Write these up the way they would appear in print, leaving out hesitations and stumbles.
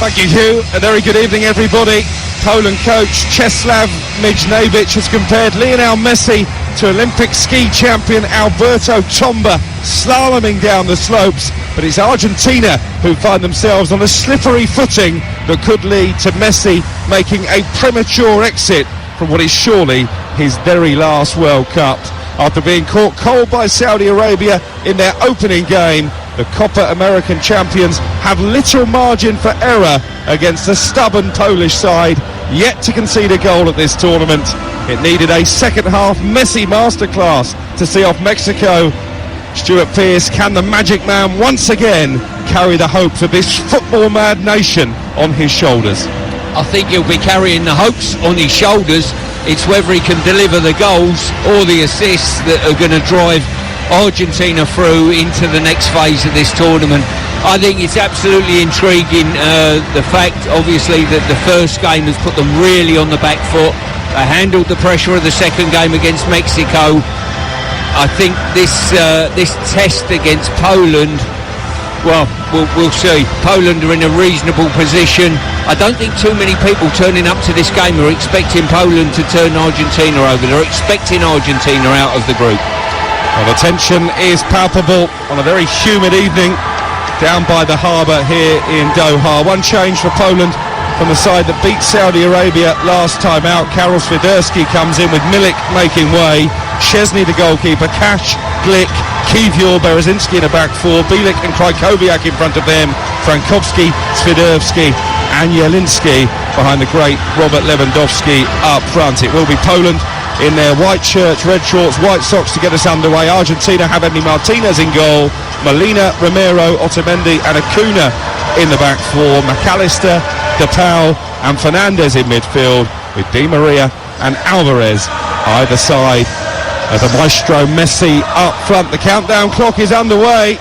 Thank you, Hugh. A very good evening, everybody. Poland coach Czesław Michniewicz has compared Lionel Messi to Olympic ski champion Alberto Tomba slaloming down the slopes, but it's Argentina who find themselves on a slippery footing that could lead to Messi making a premature exit from what is surely his very last World Cup. After being caught cold by Saudi Arabia in their opening game, the Copa American champions have little margin for error against the stubborn Polish side, yet to concede a goal at this tournament. It needed a second-half Messi masterclass to see off Mexico. Stuart Pearce, can the magic man once again carry the hopes of this football-mad nation on his shoulders? I think he'll be carrying the hopes on his shoulders. It's whether he can deliver the goals or the assists that are going to drive Argentina through into the next phase of this tournament. I think it's absolutely intriguing, the fact obviously that the first game has put them really on the back foot. They handled the pressure of the second game against Mexico. I think this test against Poland, well, we'll see. Poland are in a reasonable position. I don't think too many people turning up to this game are expecting Poland to turn Argentina over. They're expecting Argentina out of the group. Well, the tension is palpable on a very humid evening down by the harbour here in Doha. One change for Poland from the side that beat Saudi Arabia last time out. Karol Swiderski comes in with Milik making way. Szczesny the goalkeeper, Kasz, Glick, Kiwior, Berezinski in a back four, Bielik and Krajkowiak in front of them, Frankowski, Swiderski and Jelinski behind the great Robert Lewandowski up front. It will be Poland in their white shirts, red shorts, white socks to get us underway. Argentina have Andy Martinez in goal, Molina, Romero, Otamendi and Acuna in the back four, McAllister, DePaul and Fernandez in midfield, with Di Maria and Alvarez either side. As the maestro Messi up front, the countdown clock is underway.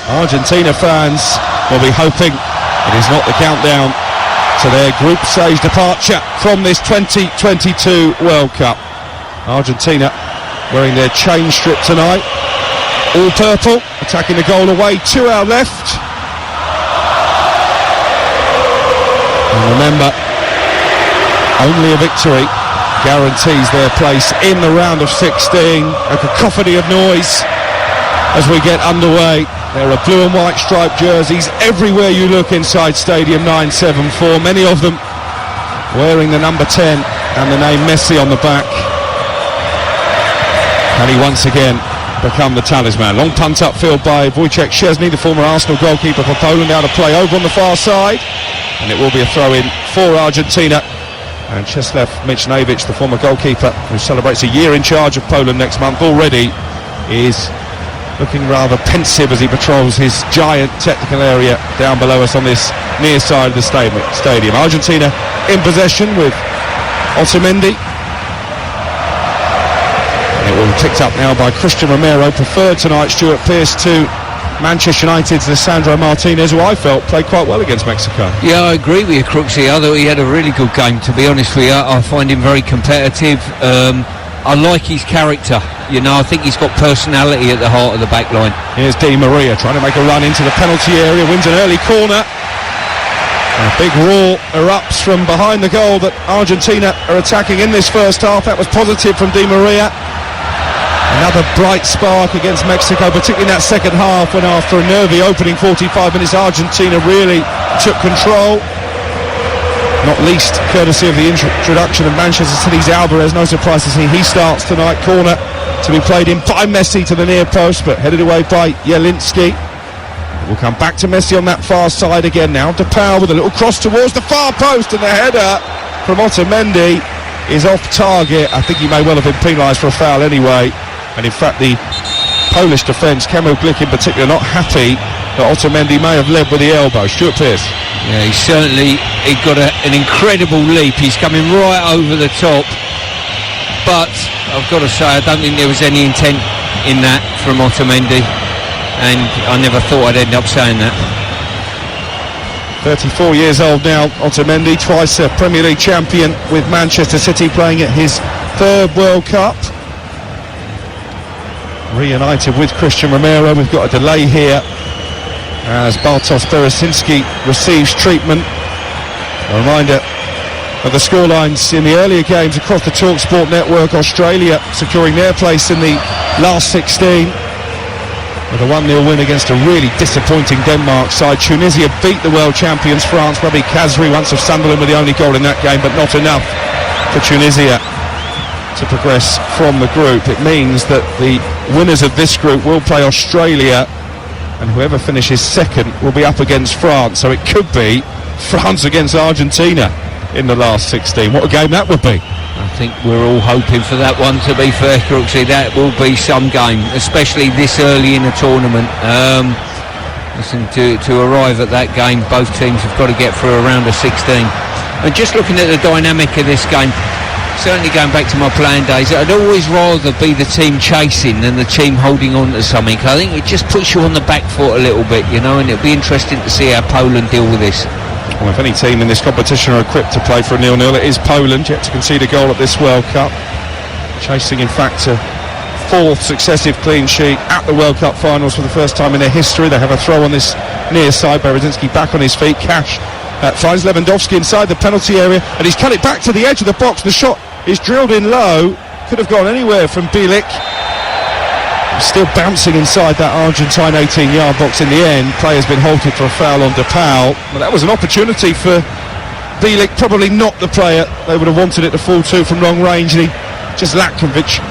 Argentina fans will be hoping it is not the countdown to their group stage departure from this 2022 World Cup. Argentina wearing their chain strip tonight, all purple, attacking the goal away to our left. And remember, only a victory guarantees their place in the round of 16. A cacophony of noise as we get underway. There are blue and white striped jerseys everywhere you look inside Stadium 974, many of them wearing the number 10 and the name Messi on the back. Can he once again become the talisman? Long punt upfield by Wojciech Szczesny, the former Arsenal goalkeeper for Poland, now to play over on the far side, and it will be a throw-in for Argentina. And Czesław Michniewicz, the former goalkeeper who celebrates a year in charge of Poland next month already, is looking rather pensive as he patrols his giant technical area down below us on this near side of the stadium. Argentina in possession with Otamendi. And it will be picked up now by Christian Romero, preferred tonight Stuart Pearce to Manchester United's Lisandro Martinez, who I felt played quite well against Mexico. Yeah, I agree with you, Crooksy. I thought he had a really good game, to be honest with you. I find him very competitive. I like his character. You know, I think he's got personality at the heart of the back line. Here's Di Maria trying to make a run into the penalty area, wins an early corner. And a big roar erupts from behind the goal that Argentina are attacking in this first half. That was positive from Di Maria. Another bright spark against Mexico, particularly in that second half, when after a nervy opening 45 minutes, Argentina really took control. Not least courtesy of the introduction of Manchester City's Alvarez. No surprise to see he starts tonight. Corner to be played in by Messi to the near post, but headed away by Jelinski. We'll come back to Messi on that far side again now. DePaul with a little cross towards the far post, and the header from Otamendi is off target. I think he may well have been penalised for a foul anyway. And in fact, the Polish defence, Kamil Glik in particular, not happy that Otamendi may have led with the elbow. Stuart Pearce. Yeah, he got an incredible leap. He's coming right over the top. But I've got to say, I don't think there was any intent in that from Otamendi. And I never thought I'd end up saying that. 34 years old now, Otamendi, twice a Premier League champion with Manchester City, playing at his third World Cup. Reunited with Christian Romero. We've got a delay here as Bartosz Berezinski receives treatment A reminder of the scorelines in the earlier games across the TalkSport network. Australia securing their place in the last 16 with a 1-0 win against a really disappointing Denmark side. Tunisia beat the world champions France. Rabi Khazri, once of Sunderland, with the only goal in that game, but not enough for Tunisia to progress from the group. It means that the winners of this group will play Australia, and whoever finishes second will be up against France. So it could be France against Argentina in the last 16. What a game that would be. I think we're all hoping for that one, to be fair, Crooksy. That will be some game, especially this early in the tournament. Listen, to arrive at that game, both teams have got to get through a round of 16. And just looking at the dynamic of this game, certainly going back to my playing days, I'd always rather be the team chasing than the team holding on to something. I think it just puts you on the back foot a little bit, you know, and it'll be interesting to see how Poland deal with this. Well, if any team in this competition are equipped to play for a 0-0, it is Poland, yet to concede a goal at this World Cup. Chasing, in fact, a fourth successive clean sheet at the World Cup finals for the first time in their history. They have a throw on this near side. Berezzinski back on his feet. Cash finds Lewandowski inside the penalty area, and he's cut it back to the edge of the box. The shot is drilled in low. Could have gone anywhere from Bielik. Still bouncing inside that Argentine 18-yard box in the end. Player's been halted for a foul on DePaul. But that was an opportunity for Bielik, probably not the player they would have wanted it to fall to from long range, and he just lacked conviction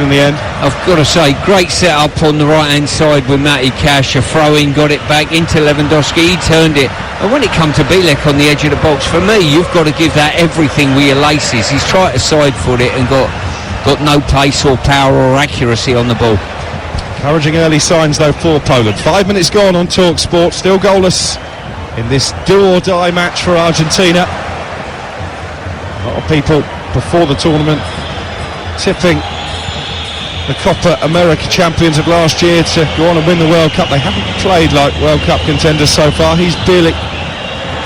in the end. I've got to say, great set-up on the right-hand side with Matty Cash. A throw-in, got it back into Lewandowski, he turned it. And when it comes to Bielik on the edge of the box, for me, you've got to give that everything with your laces. He's tried to side-foot it and got no pace or power or accuracy on the ball. Encouraging early signs, though, for Poland. 5 minutes gone on TalkSport, still goalless in this do-or-die match for Argentina. A lot of people before the tournament tipping the Copa America champions of last year to go on and win the World Cup. They haven't played like World Cup contenders so far. He's Bielik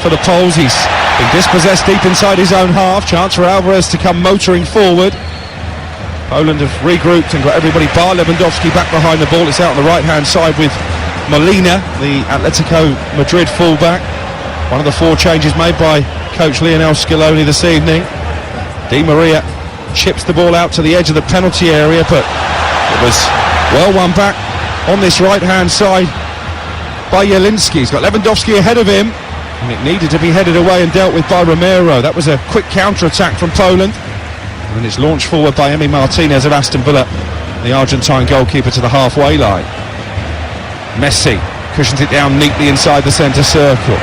for the Poles. He's been dispossessed deep inside his own half. Chance for Alvarez to come motoring forward. Poland have regrouped and got everybody bar Lewandowski back behind the ball. It's out on the right-hand side with Molina, the Atletico Madrid fullback. One of the 4 changes made by coach Lionel Scaloni this evening. Di Maria chips the ball out to the edge of the penalty area, but it was well won back on this right-hand side by Jelinski. He's got Lewandowski ahead of him, and it needed to be headed away and dealt with by Romero. That was a quick counter-attack from Poland. And it's launched forward by Emi Martinez of Aston Villa, the Argentine goalkeeper, to the halfway line. Messi cushions it down neatly inside the centre circle.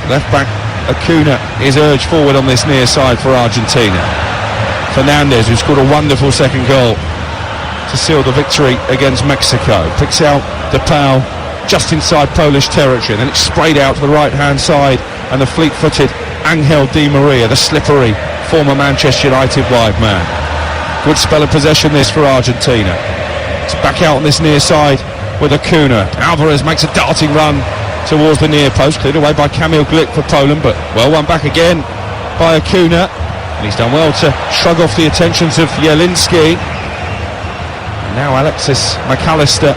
Left back Acuna is urged forward on this near side for Argentina. Fernandez, who scored a wonderful second goal to seal the victory against Mexico, picks out DePaul just inside Polish territory, and then it's sprayed out to the right-hand side, and the fleet-footed Angel Di Maria, the slippery former Manchester United wide man. Good spell of possession this for Argentina. It's back out on this near side with Acuna. Alvarez makes a darting run towards the near post, cleared away by Kamil Glik for Poland, but well won back again by Acuna, and he's done well to shrug off the attentions of Jelinski. And now Alexis McAllister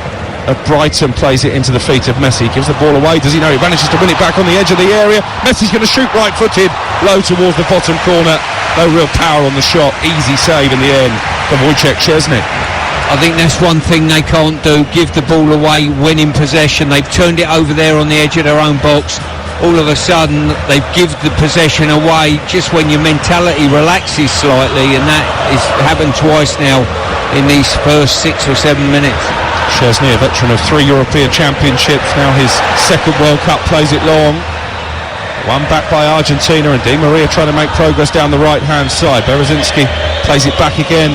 of Brighton plays it into the feet of Messi. Gives the ball away. Does he know? He manages to win it back on the edge of the area. Messi's going to shoot right-footed, low towards the bottom corner. No real power on the shot. Easy save in the end for Wojciech Szczesny. I think that's one thing they can't do, give the ball away when in possession. They've turned it over there on the edge of their own box. All of a sudden they've given the possession away just when your mentality relaxes slightly, and that has happened twice now in these first 6 or 7 minutes. Szczesny, a veteran of 3 European Championships, now his second World Cup, plays it long. One back by Argentina, and Di Maria trying to make progress down the right-hand side. Berezzinski plays it back again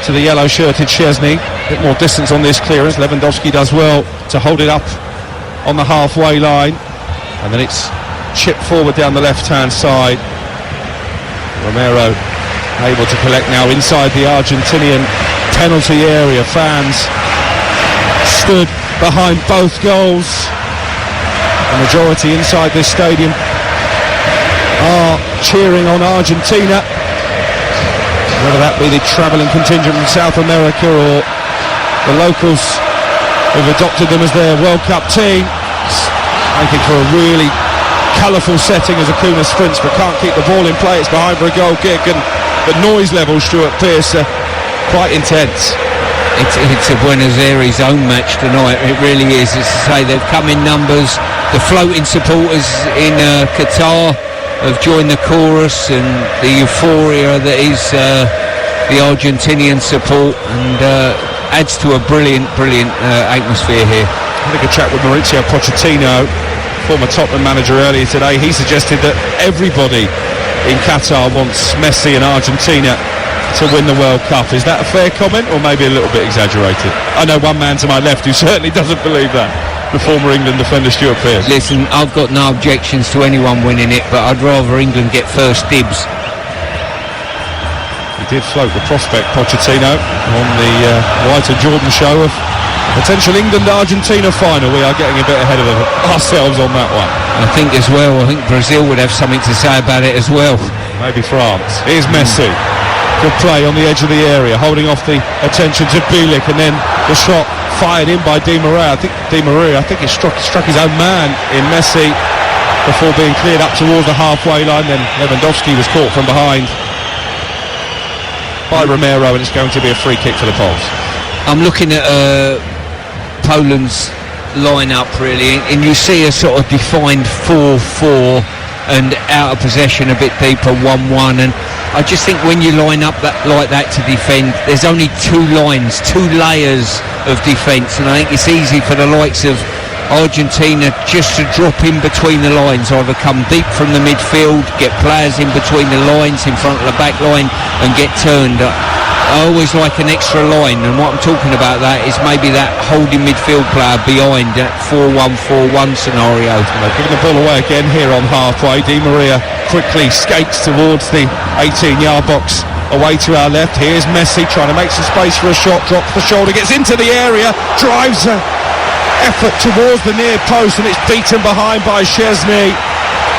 to the yellow-shirted Szczesny. A bit more distance on this clearance. Lewandowski does well to hold it up on the halfway line, and then it's chipped forward down the left-hand side. Romero able to collect now inside the Argentinian penalty area. Fans stood behind both goals. The majority inside this stadium are cheering on Argentina, whether that be the travelling contingent from South America or the locals who've adopted them as their World Cup team. Making for a really colourful setting as Acuna sprints, but can't keep the ball in play. It's behind for a goal kick, and the noise level, Stuart Pearce, quite intense. It's a Buenos Aires own match tonight. It really is. As I say, they've come in numbers. The floating supporters in Qatar have joined the chorus, and the euphoria that is the Argentinian support, and adds to a brilliant atmosphere here. I had a good chat with Mauricio Pochettino, former Tottenham manager, earlier today. He suggested that everybody in Qatar wants Messi and Argentina to win the World Cup. Is that a fair comment, or maybe a little bit exaggerated? I know one man to my left who certainly doesn't believe that, the former England defender Stuart Pearce. Listen, I've got no objections to anyone winning it, but I'd rather England get first dibs. He did float the prospect, Pochettino, on the White and Jordan show of potential England-Argentina final. We are getting a bit ahead of ourselves on that one. I think as well, I think Brazil would have something to say about it as well. Maybe France. Here's Messi. Good play on the edge of the area, holding off the attention to Bielik, and then the shot fired in by Di Maria. I think it struck his own man in Messi before being cleared up towards the halfway line. Then Lewandowski was caught from behind by Romero, and it's going to be a free kick for the Poles. I'm looking at Poland's line-up really, and you see a sort of defined 4-4 and out of possession a bit deeper 1-1, and I just think when you line up like that to defend, there's only two layers of defence, and I think it's easy for the likes of Argentina just to drop in between the lines, either come deep from the midfield, get players in between the lines in front of the back line and get turned. I always like an extra line, and what I'm talking about that is maybe that holding midfield player behind that 4-1-4-1 scenario. They've given the ball away again here on halfway. Di Maria quickly skates towards the 18-yard box away to our left. Here's Messi trying to make some space for a shot, drops the shoulder, gets into the area, drives an effort towards the near post, and it's beaten behind by Szczesny.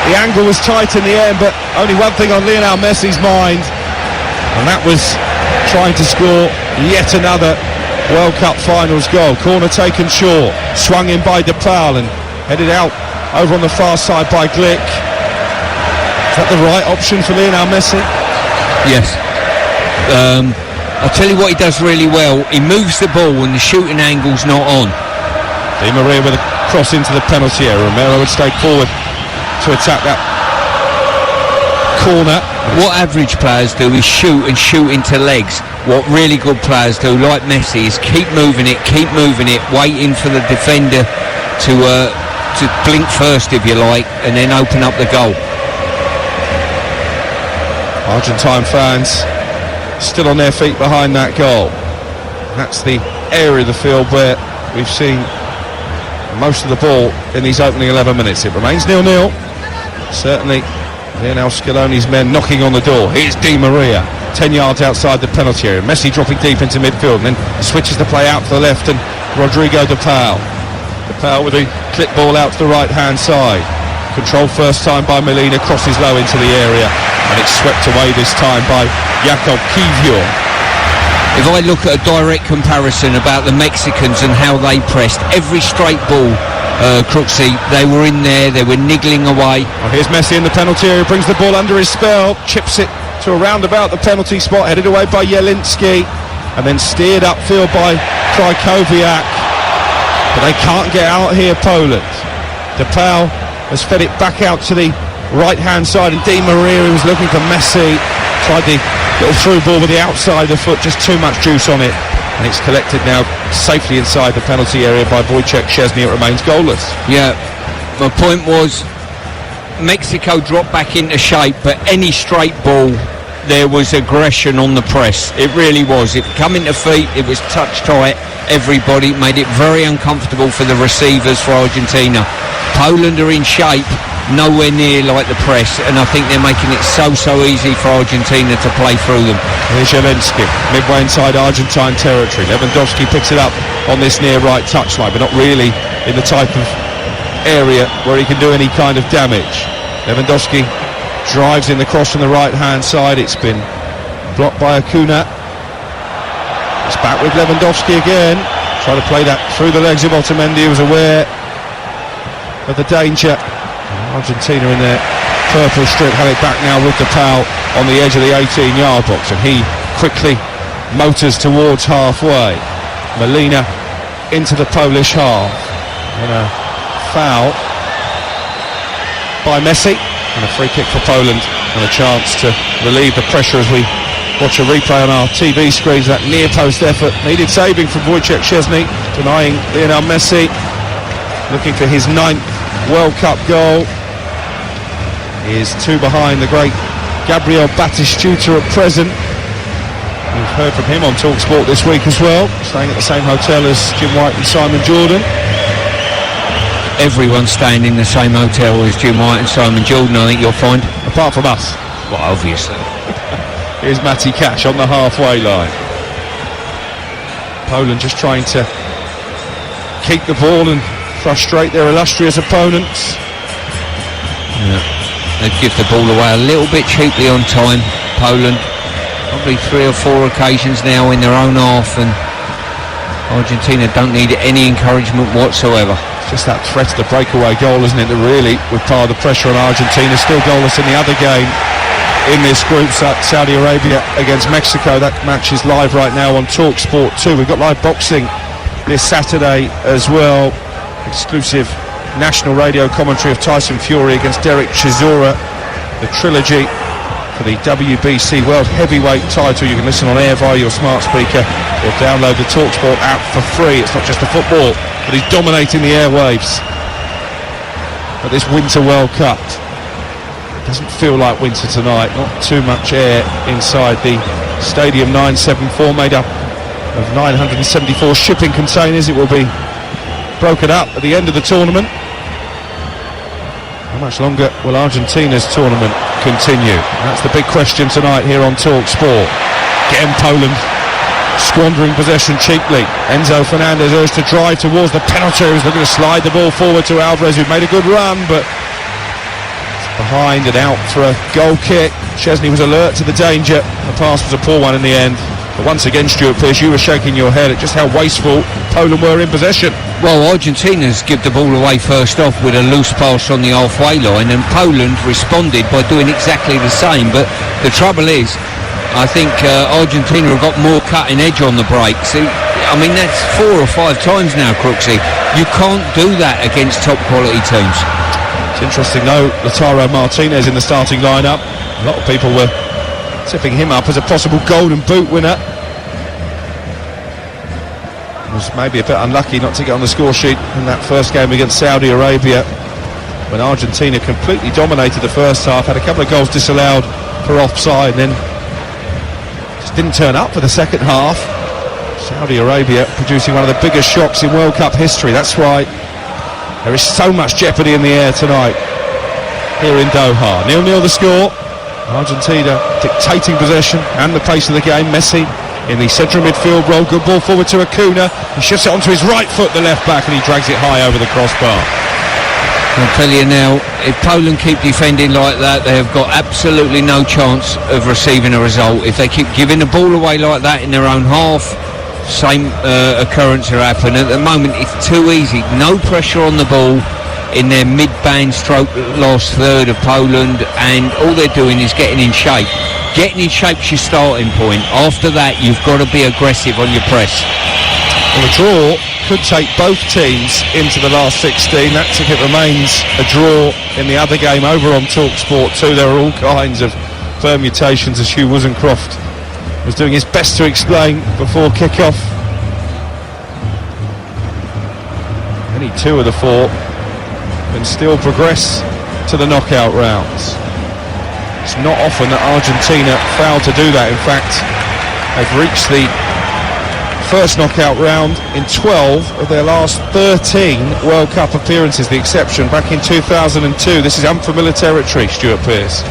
The angle was tight in the end, but only one thing on Lionel Messi's mind, and that was trying to score yet another World Cup Finals goal. Corner taken short, swung in by De Paul and headed out over on the far side by Glick. Is that the right option for Lionel Messi? Yes. I'll tell you what he does really well. He moves the ball when the shooting angle's not on. Di Maria with a cross into the penalty area. Romero would stay forward to attack that corner. What average players do is shoot into legs. What really good players do, like Messi, is keep moving it, waiting for the defender to blink first, if you like, and then open up the goal. Argentine fans still on their feet behind that goal. That's the area of the field where we've seen most of the ball in these opening 11 minutes. It remains 0-0. Certainly Lionel Scaloni's men knocking on the door. Here's Di Maria, 10 yards outside the penalty area. Messi dropping deep into midfield, and then switches the play out to the left, and Rodrigo De Paul. De Paul with a clip ball out to the right-hand side. Controlled first time by Molina, crosses low into the area, and it's swept away this time by Jakob Kivior. If I look at a direct comparison about the Mexicans and how they pressed, every straight ball, Crooksy, they were in there, they were niggling away. Well, here's Messi in the penalty area, brings the ball under his spell, chips it to around about the penalty spot, headed away by Jelinski, and then steered upfield by Krykowiak. But they can't get out here, Poland. De Paul has fed it back out to the right-hand side, and Di Maria, who was looking for Messi, tried the little through ball with the outside of the foot, just too much juice on it. And it's collected now safely inside the penalty area by Wojciech Szczesny. It remains goalless. Yeah, my point was Mexico dropped back into shape, but any straight ball, there was aggression on the press. It really was. It coming to feet, it was touch tight. Everybody made it very uncomfortable for the receivers for Argentina. Poland are in shape, nowhere near like the press, and I think they're making it so easy for Argentina to play through them. Here's Jelinski, midway inside Argentine territory. Lewandowski picks it up on this near right touchline, but not really in the type of area where he can do any kind of damage. Lewandowski drives in the cross from the right hand side. It's been blocked by Acuna. It's back with Lewandowski again, trying to play that through the legs of Otamendi, who was aware of the danger. Argentina in their purple strip have it back now with the Pau on the edge of the 18-yard box, and he quickly motors towards halfway. Molina into the Polish half, and a foul by Messi, and a free kick for Poland, and a chance to relieve the pressure as we watch a replay on our TV screens. That near post effort needed saving from Wojciech Szczesny, denying Lionel Messi, looking for his 9th World Cup goal. He is 2 behind the great Gabriel Batistuta at present. We've heard from him on TalkSport this week as well, staying at the same hotel as Jim White and Simon Jordan. Everyone's staying in the same hotel as Jim White and Simon Jordan, I think you'll find. Apart from us. Well, obviously. Here's Matty Cash on the halfway line. Poland just trying to keep the ball and frustrate their illustrious opponents. Yeah. They give the ball away a little bit cheaply on time, Poland. Probably 3 or 4 occasions now in their own half, and Argentina don't need any encouragement whatsoever. It's just that threat of the breakaway goal, isn't it, that really would pile the pressure on Argentina. Still goalless in the other game in this group, Saudi Arabia against Mexico. That match is live right now on TalkSport 2. We've got live boxing this Saturday as well. Exclusive national radio commentary of Tyson Fury against Derek Chisora. The trilogy for the WBC World Heavyweight title. You can listen on air via your smart speaker or download the TalkSport app for free. It's not just the football, but he's dominating the airwaves at this Winter World Cup. It doesn't feel like winter tonight, not too much air inside the Stadium 974, made up of 974 shipping containers. It will be broken up at the end of the tournament. How much longer will Argentina's tournament continue? That's the big question tonight here on TalkSport. Getting Poland squandering possession cheaply. Enzo Fernandez urged to drive towards the penalty. He's looking to slide the ball forward to Alvarez, who made a good run, but behind and out for a goal kick. Szczesny was alert to the danger. The pass was a poor one in the end. But once again, Stuart Pearce, you were shaking your head at just how wasteful Poland were in possession. Well, Argentina's give the ball away first off with a loose pass on the halfway line, and Poland responded by doing exactly the same. But the trouble is, I think Argentina have got more cutting edge on the breaks. I mean, that's 4 or 5 times now, Crooksy. You can't do that against top quality teams. It's interesting though, Lautaro Martinez in the starting lineup. A lot of people were tipping him up as a possible Golden Boot winner. Was maybe a bit unlucky not to get on the score sheet in that first game against Saudi Arabia, when Argentina completely dominated the first half, had a couple of goals disallowed for offside, and then just didn't turn up for the second half. Saudi Arabia producing one of the biggest shocks in World Cup history. That's why there is so much jeopardy in the air tonight here in Doha. 0-0 the score. Argentina dictating possession and the pace of the game. Messi in the central midfield role. Good ball forward to Acuna. He shifts it onto his right foot, the left back, and he drags it high over the crossbar. I'll tell you now, if Poland keep defending like that, they have got absolutely no chance of receiving a result. If they keep giving the ball away like that in their own half, same occurrence will happen. At the moment, it's too easy. No pressure on the ball in their mid-band stroke last third of Poland, and all they're doing is getting in shape. Getting in shape's your starting point. After that, you've got to be aggressive on your press. Well, a draw could take both teams into the last 16. That's if it remains a draw in the other game over on TalkSport 2. There are all kinds of permutations, as Hugh Wozencroft was doing his best to explain before kick-off. Any 2 of the 4 can still progress to the knockout rounds. It's not often that Argentina fail to do that. In fact, they've reached the first knockout round in 12 of their last 13 World Cup appearances. The exception back in 2002. This is unfamiliar territory, Stuart Pearce.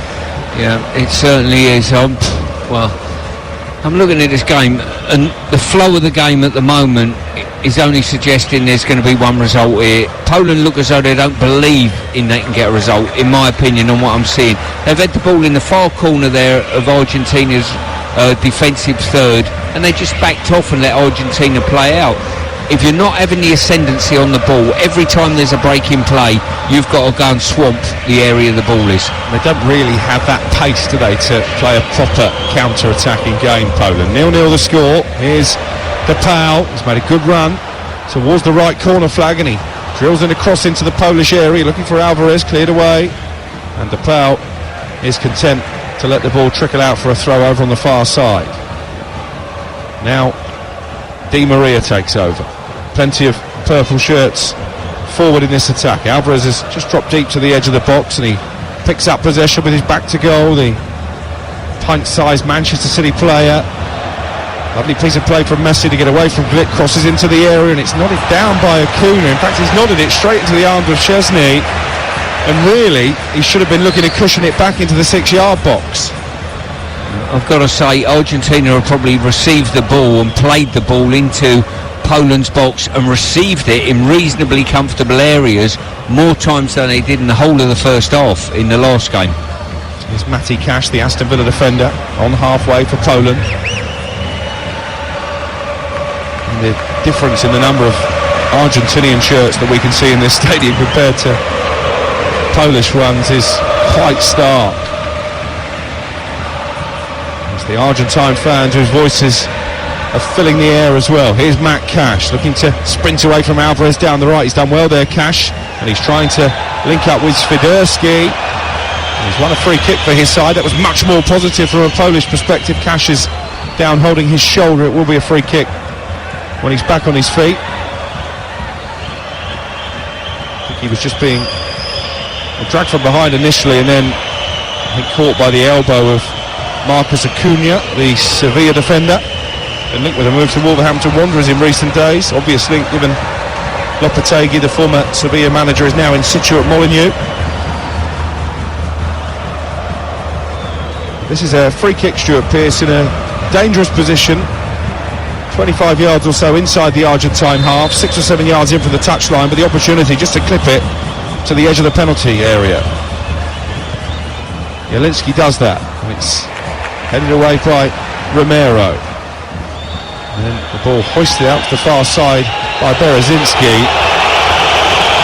Yeah, it certainly is. Well, I'm looking at this game, and the flow of the game at the moment is only suggesting there's going to be one result here. Poland look as though they don't believe in they can get a result, in my opinion, on what I'm seeing. They've had the ball in the far corner there of Argentina's defensive third, and they just backed off and let Argentina play out. if you're not having the ascendancy on the ball, every time there's a break in play, you've got to go and swamp the area the ball is. They don't really have that pace today to play a proper counter-attacking game, Poland. 0-0 the score. Here's Depal. He's made a good run towards the right corner flag, and he drills in a cross into the Polish area, looking for Alvarez, cleared away. And Depal is content to let the ball trickle out for a throw over on the far side. Now Di Maria takes over. Plenty of purple shirts forward in this attack. Alvarez has just dropped deep to the edge of the box, and he picks up possession with his back to goal. The pint-sized Manchester City player. Lovely piece of play from Messi to get away from Glick, crosses into the area, and it's nodded down by Acuna. In fact, he's nodded it straight into the arms of Szczesny, and really he should have been looking to cushion it back into the 6-yard box. I've got to say, Argentina have probably received the ball and played the ball into Poland's box and received it in reasonably comfortable areas more times than they did in the whole of the first half in the last game. Here's Matty Cash, the Aston Villa defender, on halfway for Poland. And the difference in the number of Argentinian shirts that we can see in this stadium compared to Polish ones is quite stark. The Argentine fans whose voices are filling the air as well. Here's Matt Cash looking to sprint away from Alvarez down the right. He's done well there, Cash, and he's trying to link up with Swiderski. He's won a free kick for his side. That was much more positive from a Polish perspective. Cash is down holding his shoulder. It will be a free kick when he's back on his feet. I think he was just being dragged from behind initially, and then I think caught by the elbow of Marcus Acuna, the Sevilla defender, and linked with a move to Wolverhampton Wanderers in recent days. Obviously, given Lopetegui, the former Sevilla manager, is now in situ at Molineux. This is a free kick, Stuart Pearce, in a dangerous position, 25 yards or so inside the Argentine half, 6 or 7 yards in from the touchline, but the opportunity just to clip it to the edge of the penalty area. Jelinski does that, and it's headed away by Romero. And then the ball hoisted out to the far side by Berezinski.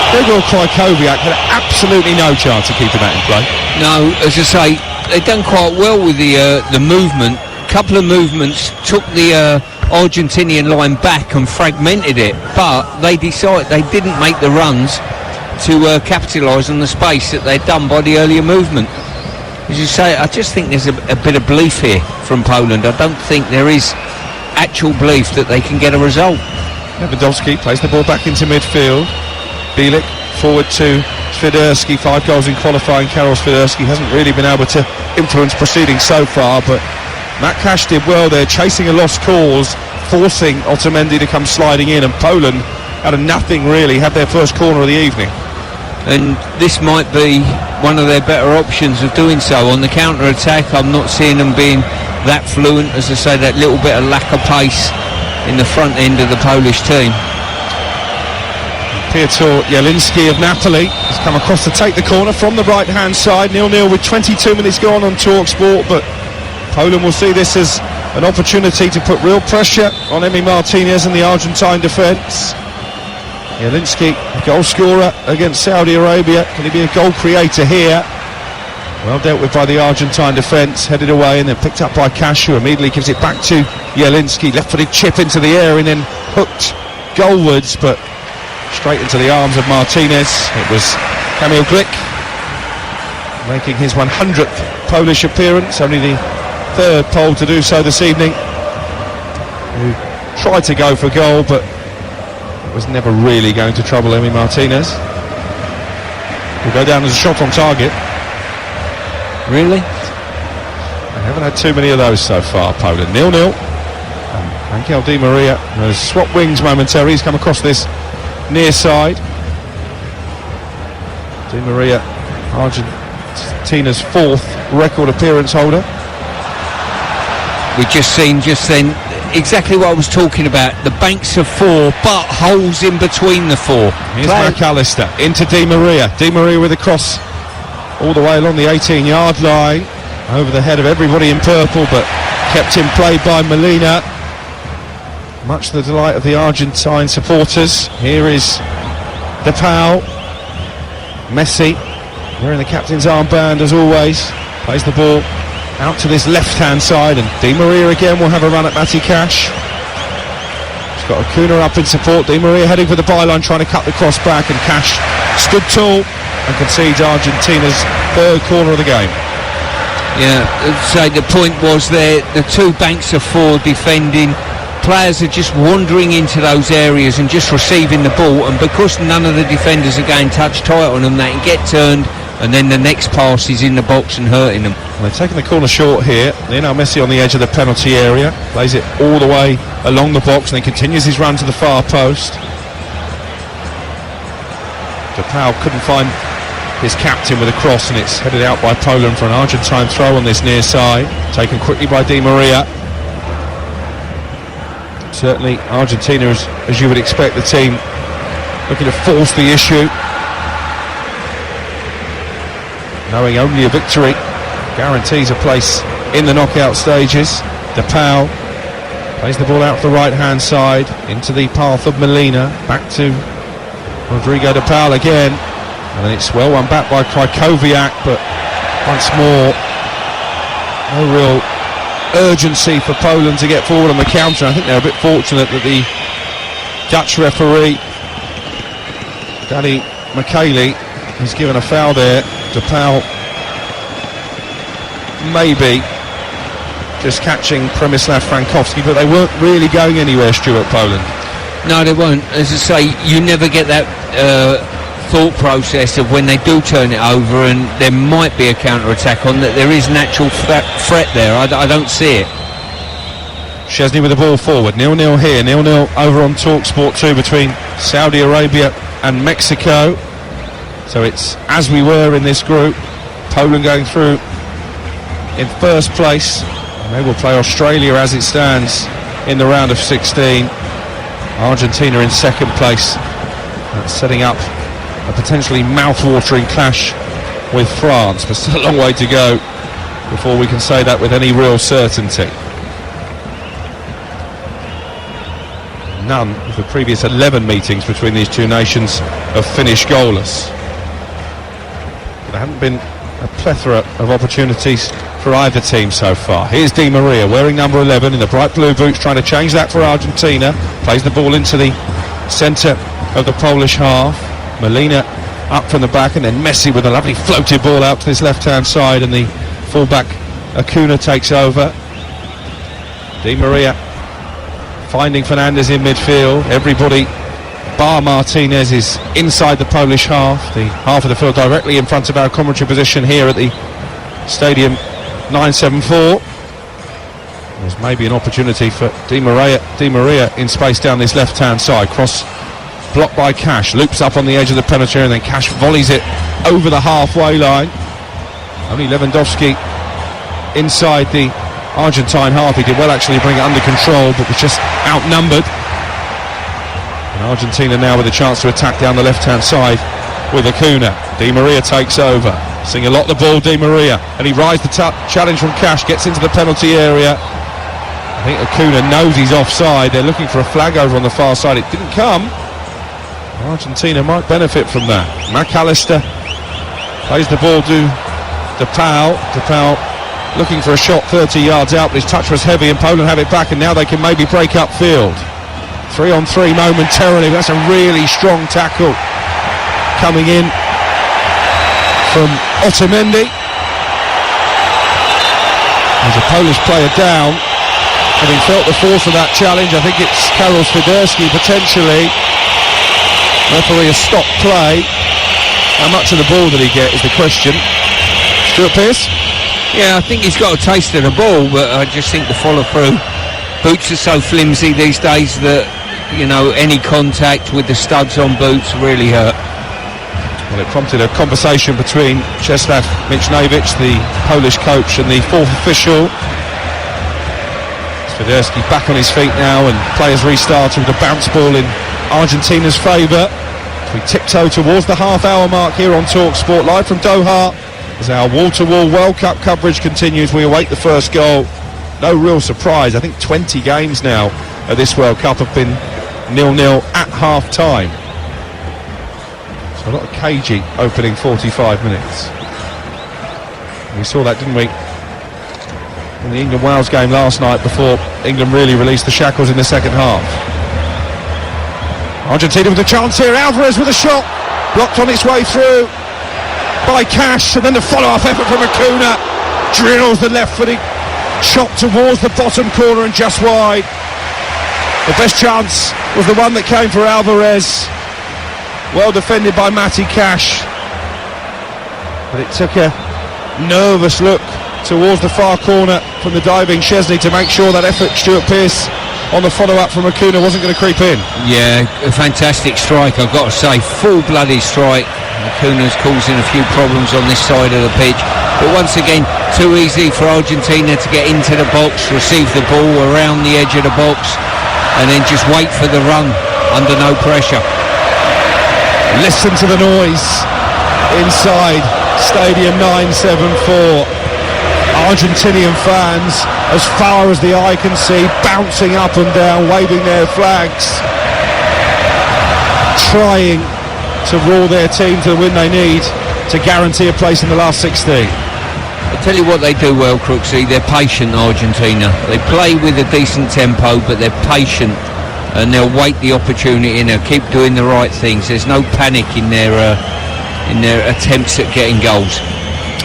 Gregor Krykowiak had absolutely no chance of keeping that in play. No, as I say, they've done quite well with the movement. A couple of movements took the Argentinian line back and fragmented it, but they decided they didn't make the runs to capitalise on the space that they'd done by the earlier movement. As you say, I just think there's a bit of belief here from Poland. I don't think there is actual belief that they can get a result. Lewandowski plays the ball back into midfield. Bielik forward to Swiderski. 5 goals in qualifying. Karol Swiderski hasn't really been able to influence proceedings so far, but Matt Cash did well there, chasing a lost cause, forcing Otamendi to come sliding in, and Poland, out of nothing really, had their first corner of the evening. And this might be one of their better options of doing so. On the counter-attack, I'm not seeing them being that fluent. As I say, that little bit of lack of pace in the front end of the Polish team. Piotr Jelinski of Napoli has come across to take the corner from the right-hand side. 0-0 with 22 minutes gone on TalkSport, but Poland will see this as an opportunity to put real pressure on Emi Martinez and the Argentine defence. Jelinski, goal scorer against Saudi Arabia. Can he be a goal creator here? Well dealt with by the Argentine defence, headed away and then picked up by Cash, who immediately gives it back to Jelinski. Left-footed chip into the air and then hooked goalwards, but straight into the arms of Martinez. It was Kamil Glick making his 100th Polish appearance, only the 3rd Pole to do so this evening, who tried to go for goal but was never really going to trouble Emi Martinez. Will go down as a shot on target. Really? They haven't had too many of those so far, Poland. 0-0. And Angel Di Maria has swapped wings momentarily. He's come across this near side. Di Maria, Argentina's 4th record appearance holder. We've just seen just then exactly what I was talking about. The banks of 4, but holes in between the 4. Here's McAllister into Di Maria. Di Maria with a cross all the way along the 18-yard line, over the head of everybody in purple, but kept in play by Molina. much to the delight of the Argentine supporters. Here is Depau. Messi, wearing the captain's armband as always, plays the ball out to this left-hand side, and Di Maria again will have a run at Matty Cash. He's got Acuna up in support. Di Maria heading for the byline, trying to cut the cross back, and Cash stood tall and concedes Argentina's third corner of the game. Yeah, so the point was there, the two banks of four defending, players are just wandering into those areas and just receiving the ball, and because none of the defenders are going touch tight on them, they can get turned, and then the next pass is in the box and hurting them. Well, they're taking the corner short here. Lionel Messi on the edge of the penalty area, plays it all the way along the box, and then continues his run to the far post. Depau couldn't find his captain with a cross, and it's headed out by Poland for an Argentine throw on this near side, taken quickly by Di Maria. Certainly Argentina, as you would expect, the team looking to force the issue, knowing only a victory guarantees a place in the knockout stages. Depau plays the ball out to the right hand side into the path of Molina, back to Rodrigo Depau again, and it's well won back by Krajkowiak, but once more no real urgency for Poland to get forward on the counter. I think they're a bit fortunate that the Dutch referee Danny Micheli has given a foul there. Depau maybe just catching Przemysław Frankowski, but they weren't really going anywhere, Stuart, Poland. No, they won't. As I say, you never get that thought process of when they do turn it over and there might be a counter-attack on, that there is natural threat there. I don't see it. Szczesny with the ball forward, 0-0 here, 0-0 over on TalkSport 2 between Saudi Arabia and Mexico. So it's as we were in this group, Poland going through in first place, and they will play Australia as it stands in the round of 16. Argentina in second place. That's setting up a potentially mouth-watering clash with France, but still a long way to go before we can say that with any real certainty. None of the previous 11 meetings between these two nations have finished goalless. There haven't been a plethora of opportunities for either team so far. Here's Di Maria wearing number 11 in the bright blue boots, trying to change that for Argentina. Plays the ball into the centre of the Polish half. Molina up from the back, and then Messi with a lovely floated ball out to this left-hand side, and the fullback Acuna takes over. Di Maria finding Fernandez in midfield. Everybody bar Martinez is inside the Polish half, the half of the field directly in front of our commentary position here at the Stadium 974. There's maybe an opportunity for Di Maria in space down this left-hand side. Cross blocked by Cash, loops up on the edge of the penalty area, and then Cash volleys it over the halfway line. Only Lewandowski inside the Argentine half. He did well actually bring it under control, but was just outnumbered. And Argentina now with a chance to attack down the left-hand side with Acuna. Di Maria takes over, seeing a lot of the ball, Di Maria, and he rides the challenge from Cash, gets into the penalty area. I think Acuna knows he's offside. They're looking for a flag over on the far side. It didn't come. Argentina might benefit from that. McAllister plays the ball to Depau. Depau looking for a shot 30 yards out, but his touch was heavy, and Poland have it back, and now they can maybe break up field. 3-on-3 momentarily. That's a really strong tackle coming in from Otamendi. There's a Polish player down, having felt the force of that challenge. I think it's Karol Swiderski potentially. Referee has stopped play. How much of the ball did he get is the question. Stuart Pearce? Yeah, I think he's got a taste of the ball, but I just think the follow-through. Boots are so flimsy these days that, you know, any contact with the studs on boots really hurt. Well, it prompted a conversation between Czesław Michniewicz, the Polish coach, and the fourth official. Swiderski back on his feet now, and players restarted with a bounce ball in Argentina's favour. We tiptoe towards the half-hour mark here on TalkSport, live from Doha, as our wall-to-wall World Cup coverage continues. We await the first goal. No real surprise. I think 20 games now of this World Cup have been 0-0 at half-time. So a lot of cagey opening 45 minutes. We saw that, didn't we, in the England-Wales game last night, before England really released the shackles in the second half. Argentina with a chance here. Alvarez with a shot, blocked on its way through by Cash, and then the follow-up effort from Acuna. Drills the left-footed shot towards the bottom corner and just wide. The best chance was the one that came for Alvarez, well defended by Matty Cash, but it took a nervous look towards the far corner from the diving Szczesny to make sure that effort Stuart Pearce on the follow-up from Acuna wasn't going to creep in. Yeah, a fantastic strike, I've got to say, full-blooded strike. Acuna's causing a few problems on this side of the pitch, but once again too easy for Argentina to get into the box, receive the ball around the edge of the box and then just wait for the run under no pressure. Listen to the noise inside Stadium 974. Argentinian fans, as far as the eye can see, bouncing up and down, waving their flags, trying to roar their team to the win they need to guarantee a place in the last 16. I tell you what they do well, Crooksy, they're patient, Argentina. They play with a decent tempo, but they're patient and they'll wait the opportunity and they'll keep doing the right things. There's no panic in their attempts at getting goals.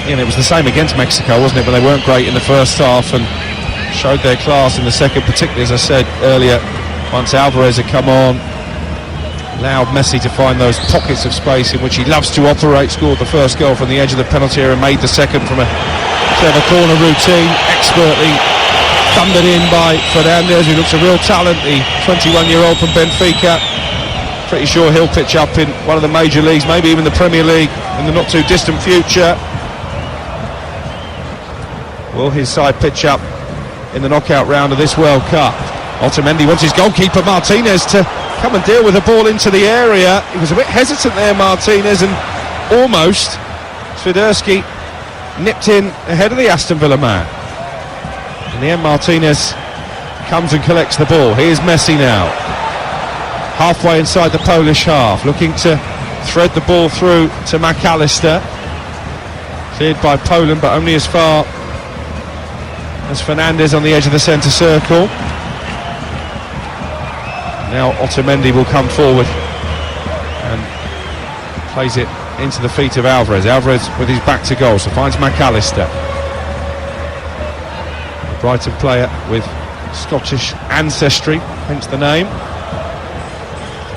And it was the same against Mexico, wasn't it? But they weren't great in the first half and showed their class in the second, particularly, as I said earlier, once Alvarez had come on, allowed Messi to find those pockets of space in which he loves to operate, scored the first goal from the edge of the penalty area and made the second from a clever corner routine, expertly thundered in by Fernandez, who looks a real talent, the 21-year-old from Benfica. Pretty sure he'll pitch up in one of the major leagues, maybe even the Premier League in the not too distant future. Will his side pitch up in the knockout round of this World Cup? Otamendi wants his goalkeeper Martinez to come and deal with the ball into the area. He was a bit hesitant there, Martinez, and almost Swiderski nipped in ahead of the Aston Villa man. In the end, Martinez comes and collects the ball. Here's Messi now, halfway inside the Polish half, looking to thread the ball through to McAllister. Cleared by Poland, but only as far as Fernandez on the edge of the centre circle. Now Otamendi will come forward and plays it into the feet of Alvarez. Alvarez with his back to goal, so finds McAllister, a Brighton player with Scottish ancestry, hence the name.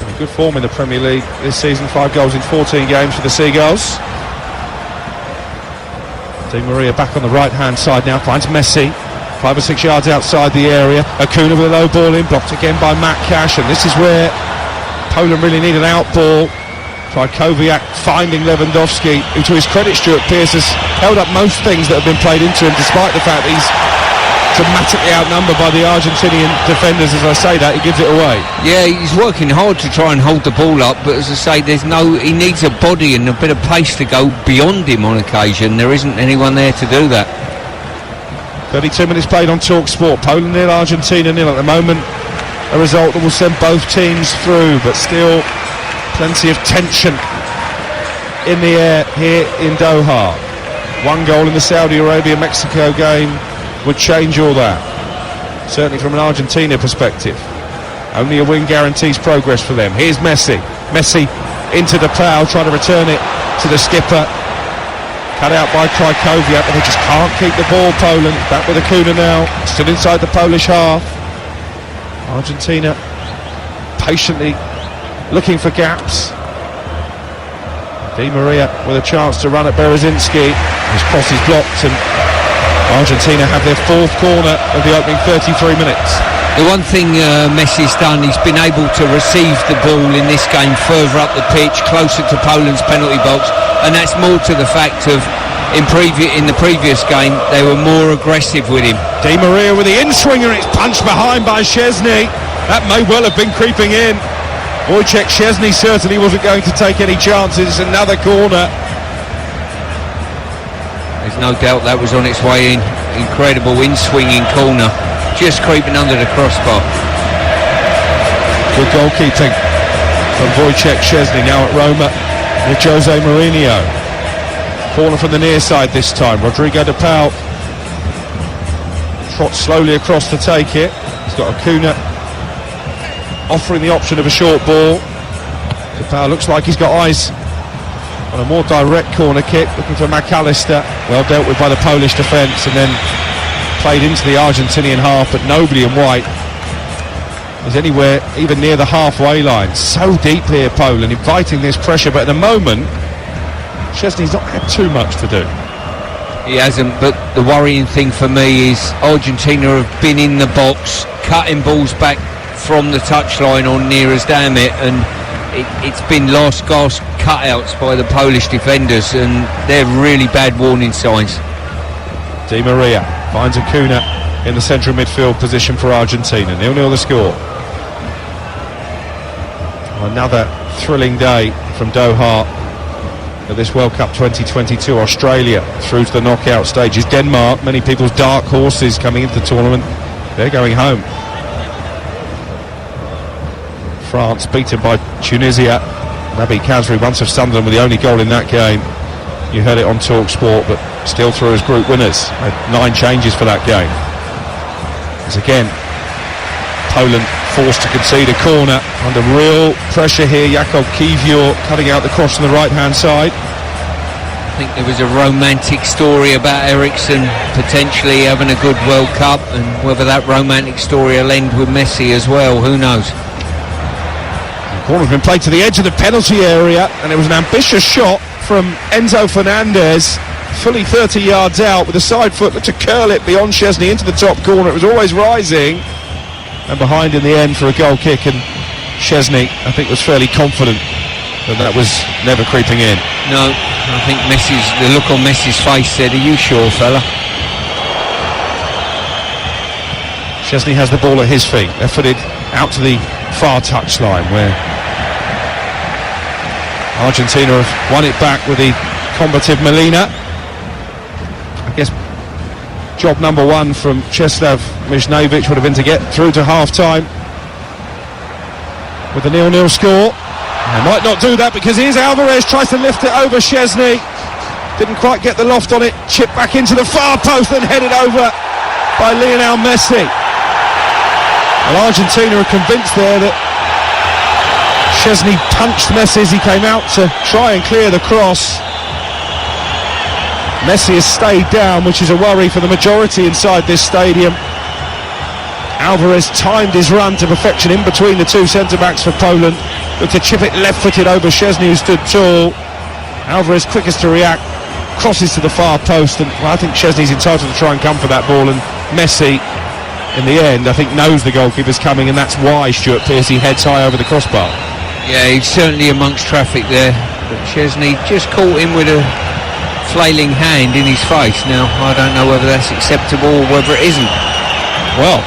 In good form in the Premier League this season, 5 goals in 14 games for the Seagulls. Di Maria back on the right hand side now, finds Messi 5 or 6 yards outside the area. Acuna with a low ball in, blocked again by Matt Cash, and this is where Poland really need an out ball. Kowiak finding Lewandowski, who to his credit Stuart Pearce has held up most things that have been played into him, despite the fact that he's dramatically outnumbered by the Argentinian defenders. As I say that, he gives it away. Yeah, he's working hard to try and hold the ball up, but as I say, he needs a body and a bit of pace to go beyond him on occasion. There isn't anyone there to do that. 32 minutes played on TalkSport. Poland 0, Argentina 0 at the moment. A result that will send both teams through, but still plenty of tension in the air here in Doha. 1 goal in the Saudi Arabia-Mexico game would change all that, certainly from an Argentina perspective. Only a win guarantees progress for them. Here's Messi into the plough, trying to return it to the skipper. Cut out by Kowiak, but they just can't keep the ball. Poland back with Acuna now, still inside the Polish half. Argentina patiently looking for gaps. Di Maria with a chance to run at Berezinski. His cross is blocked, and Argentina have their 4th corner of the opening 33 minutes. The one thing Messi's done, he's been able to receive the ball in this game further up the pitch, closer to Poland's penalty box, and that's more to the fact of in the previous game they were more aggressive with him. Di Maria with the in-swinger, it's punched behind by Szczesny. That may well have been creeping in. Wojciech Szczesny certainly wasn't going to take any chances. Another corner. There's no doubt that was on its way in. Incredible in-swinging corner, just creeping under the crossbar. Good goalkeeping from Wojciech Szczesny, now at Roma with Jose Mourinho. Corner from the near side this time. Rodrigo de Paul trots slowly across to take it. He's got Acuna offering the option of a short ball. De Paul looks like he's got eyes on a more direct corner kick, looking for McAllister. Well dealt with by the Polish defence, and then played into the Argentinian half, but nobody in white is anywhere even near the halfway line. So deep here, Poland, inviting this pressure, but at the moment Szczesny's not had too much to do. He hasn't, but the worrying thing for me is Argentina have been in the box, cutting balls back from the touchline or near as damn it, and it's been last gasp cutouts by the Polish defenders, and they're really bad warning signs. Di Maria finds Acuna in the central midfield position for Argentina. 0-0 the score. Another thrilling day from Doha for this World Cup 2022. Australia through to the knockout stages. Denmark, many people's dark horses coming into the tournament, they're going home. France beaten by Tunisia. Naby Kazri, once of Sunderland, with the only goal in that game. You heard it on Talk Sport, but still through as group winners. Had 9 changes for that game. As again, Poland forced to concede a corner under real pressure here. Jakub Kiwior cutting out the cross on the right hand side. I think there was a romantic story about Eriksson potentially having a good World Cup, and whether that romantic story will end with Messi as well, who knows. The corner's been played to the edge of the penalty area, and it was an ambitious shot from Enzo Fernandez, fully 30 yards out with a side foot to curl it beyond Szczesny into the top corner. It was always rising and behind in the end for a goal kick, and Szczesny, I think, was fairly confident that was never creeping in. No, I think the look on Messi's face said, "Are you sure, fella?" Szczesny has the ball at his feet, left-footed out to the far touchline, where Argentina have won it back with the combative Molina. I guess job number one from Czeslaw Michniewicz would have been to get through to half-time with a 0-0 score. They might not do that, because here's Alvarez, tries to lift it over Szczesny. Didn't quite get the loft on it, chipped back into the far post, then headed over by Lionel Messi. Well, Argentina are convinced there that Szczesny punched Messi as he came out to try and clear the cross. Messi has stayed down, which is a worry for the majority inside this stadium. Alvarez timed his run to perfection in between the two centre-backs for Poland. Looked to chip it left-footed over Szczesny, who stood tall. Alvarez, quickest to react, crosses to the far post, and well, I think Szczesny's entitled to try and come for that ball, and Messi, in the end, I think knows the goalkeeper's coming, and that's why Stuart Pearcey heads high over the crossbar. Yeah, he's certainly amongst traffic there, but Szczesny just caught him with a flailing hand in his face. Now, I don't know whether that's acceptable or whether it isn't. Well,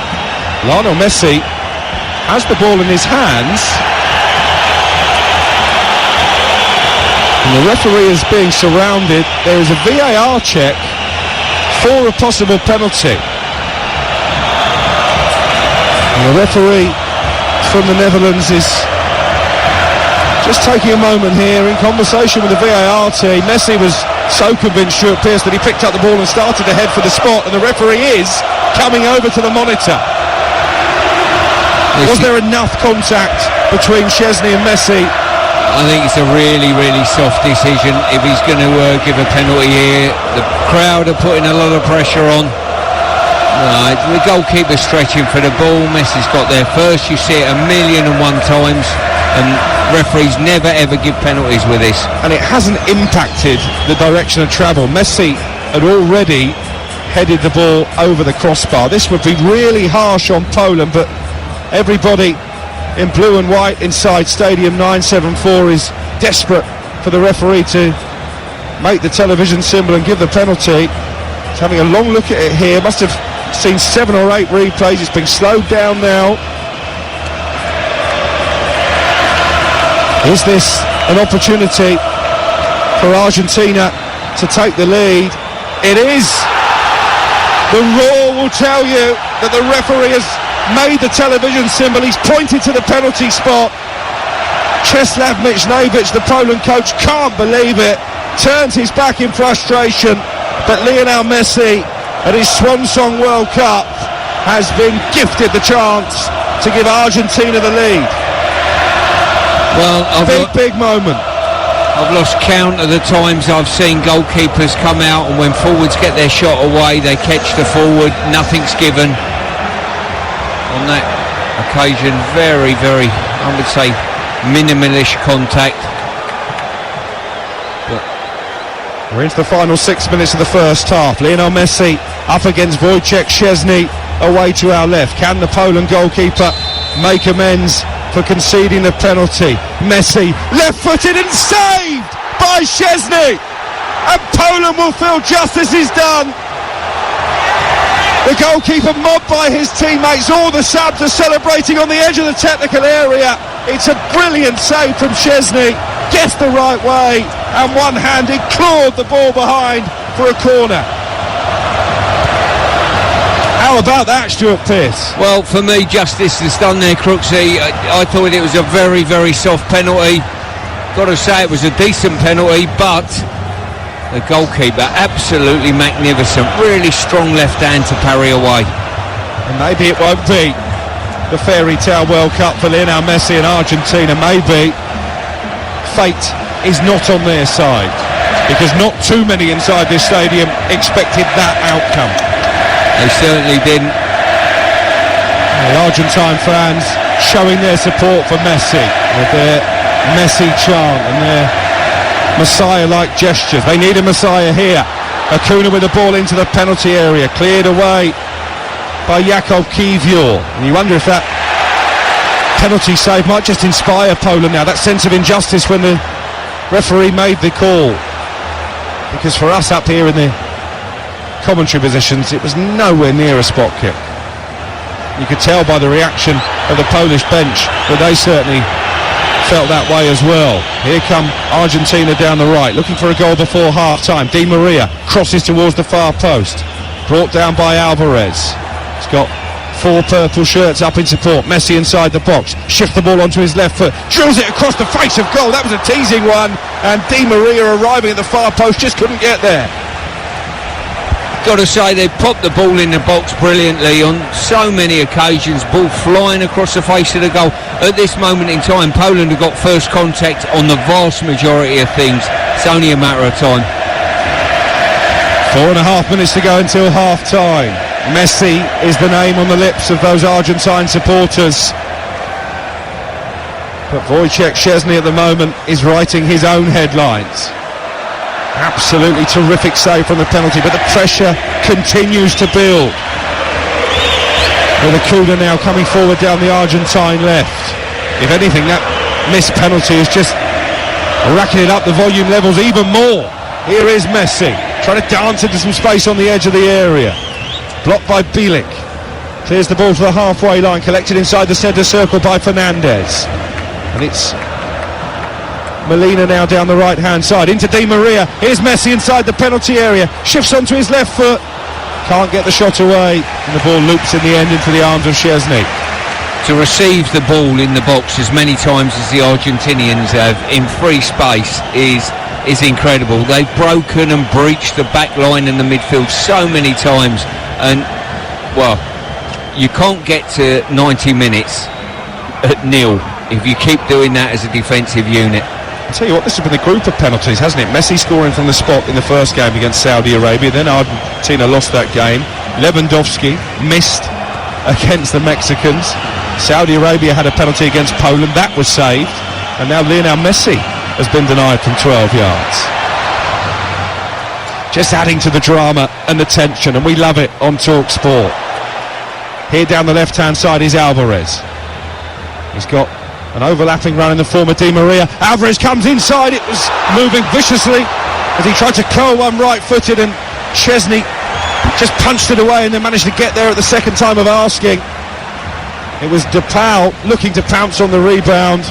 Lionel Messi has the ball in his hands, and the referee is being surrounded. There is a VAR check for a possible penalty. And the referee from the Netherlands is just taking a moment here in conversation with the VAR team. Messi was so convinced, Stuart Pearce, that he picked up the ball and started to head for the spot, and the referee is coming over to the monitor. Was there enough contact between Szczesny and Messi? I think it's a really, really soft decision. If he's going to give a penalty here, the crowd are putting a lot of pressure on. The goalkeeper's stretching for the ball. Messi's got there first. You see it 1,000,001 times, and referees never ever give penalties with this. And it hasn't impacted the direction of travel. Messi had already headed the ball over the crossbar. This would be really harsh on Poland, but everybody in blue and white inside Stadium 974 is desperate for the referee to make the television symbol and give the penalty. He's having a long look at it here. Must have seen 7 or 8 replays. It's been slowed down now. Is this an opportunity for Argentina to take the lead? It is. The roar will tell you that the referee has made the television symbol. He's pointed to the penalty spot. Czeslaw Michniewicz, the Poland coach, can't believe it. Turns his back in frustration. But Lionel Messi, at his swan song World Cup, has been gifted the chance to give Argentina the lead. Well, big moment. I've lost count of the times I've seen goalkeepers come out, and when forwards get their shot away, they catch the forward, nothing's given. On that occasion, very, I would say, minimalish contact. We're into the final 6 minutes of the first half. Lionel Messi up against Wojciech Szczesny, away to our left. Can the Poland goalkeeper make amends for conceding the penalty? Messi, left-footed and saved by Szczesny! And Poland will feel justice is done. The goalkeeper mobbed by his teammates. All the subs are celebrating on the edge of the technical area. It's a brilliant save from Szczesny. Guessed the right way, and one-handed clawed the ball behind for a corner. How about that, Stuart Pearce? Well, for me, justice is done there, Crooksy. I thought it was a very, soft penalty. Got to say, it was a decent penalty, but the goalkeeper, absolutely magnificent. Really strong left hand to parry away. And maybe it won't be the fairy tale World Cup for Lionel Messi and Argentina. Maybe fate is not on their side, because not too many inside this stadium expected that outcome. They certainly didn't. The Argentine fans showing their support for Messi with their Messi chant and their Messiah-like gestures. They need a Messiah here. Acuna with the ball into the penalty area, cleared away by Jakub Kiwior. And you wonder if that penalty save might just inspire Poland now, that sense of injustice when the referee made the call. Because for us up here in the commentary positions, it was nowhere near a spot kick. You could tell by the reaction of the Polish bench that they certainly felt that way as well. Here come Argentina down the right, looking for a goal before half-time. Di Maria crosses towards the far post, brought down by Alvarez. He's got 4 purple shirts up in support. Messi inside the box, shifts the ball onto his left foot, drills it across the face of goal. That was a teasing one, and Di Maria arriving at the far post just couldn't get there. Got to say, they popped the ball in the box brilliantly on so many occasions, ball flying across the face of the goal. At this moment in time, Poland have got first contact on the vast majority of things. It's only a matter of time. 4.5 minutes to go until half-time. Messi is the name on the lips of those Argentine supporters. But Wojciech Szczesny at the moment is writing his own headlines. Absolutely terrific save from the penalty, but the pressure continues to build. With Acuna now coming forward down the Argentine left. If anything, that missed penalty is just racking it up the volume levels even more. Here is Messi, trying to dance into some space on the edge of the area. Blocked by Bielik. Clears the ball to the halfway line, collected inside the centre circle by Fernandez. And it's Molina now down the right-hand side, into Di Maria. Here's Messi inside the penalty area, shifts onto his left foot, can't get the shot away, and the ball loops in the end into the arms of Szczesny. To receive the ball in the box as many times as the Argentinians have in free space is incredible. They've broken and breached the back line in the midfield so many times, and well, you can't get to 90 minutes at nil if you keep doing that as a defensive unit. I'll tell you what, this has been a group of penalties, hasn't it? Messi scoring from the spot in the first game against Saudi Arabia, then Argentina lost that game. Lewandowski missed against the Mexicans. Saudi Arabia had a penalty against Poland, that was saved, and now Lionel Messi has been denied from 12 yards. Just adding to the drama and the tension, and we love it on Talk Sport. Here down the left-hand side is Alvarez. He's got an overlapping run in the form of Di Maria. Alvarez comes inside, it was moving viciously as he tried to curl one right-footed, and Szczesny just punched it away and then managed to get there at the second time of asking. It was DePaul looking to pounce on the rebound.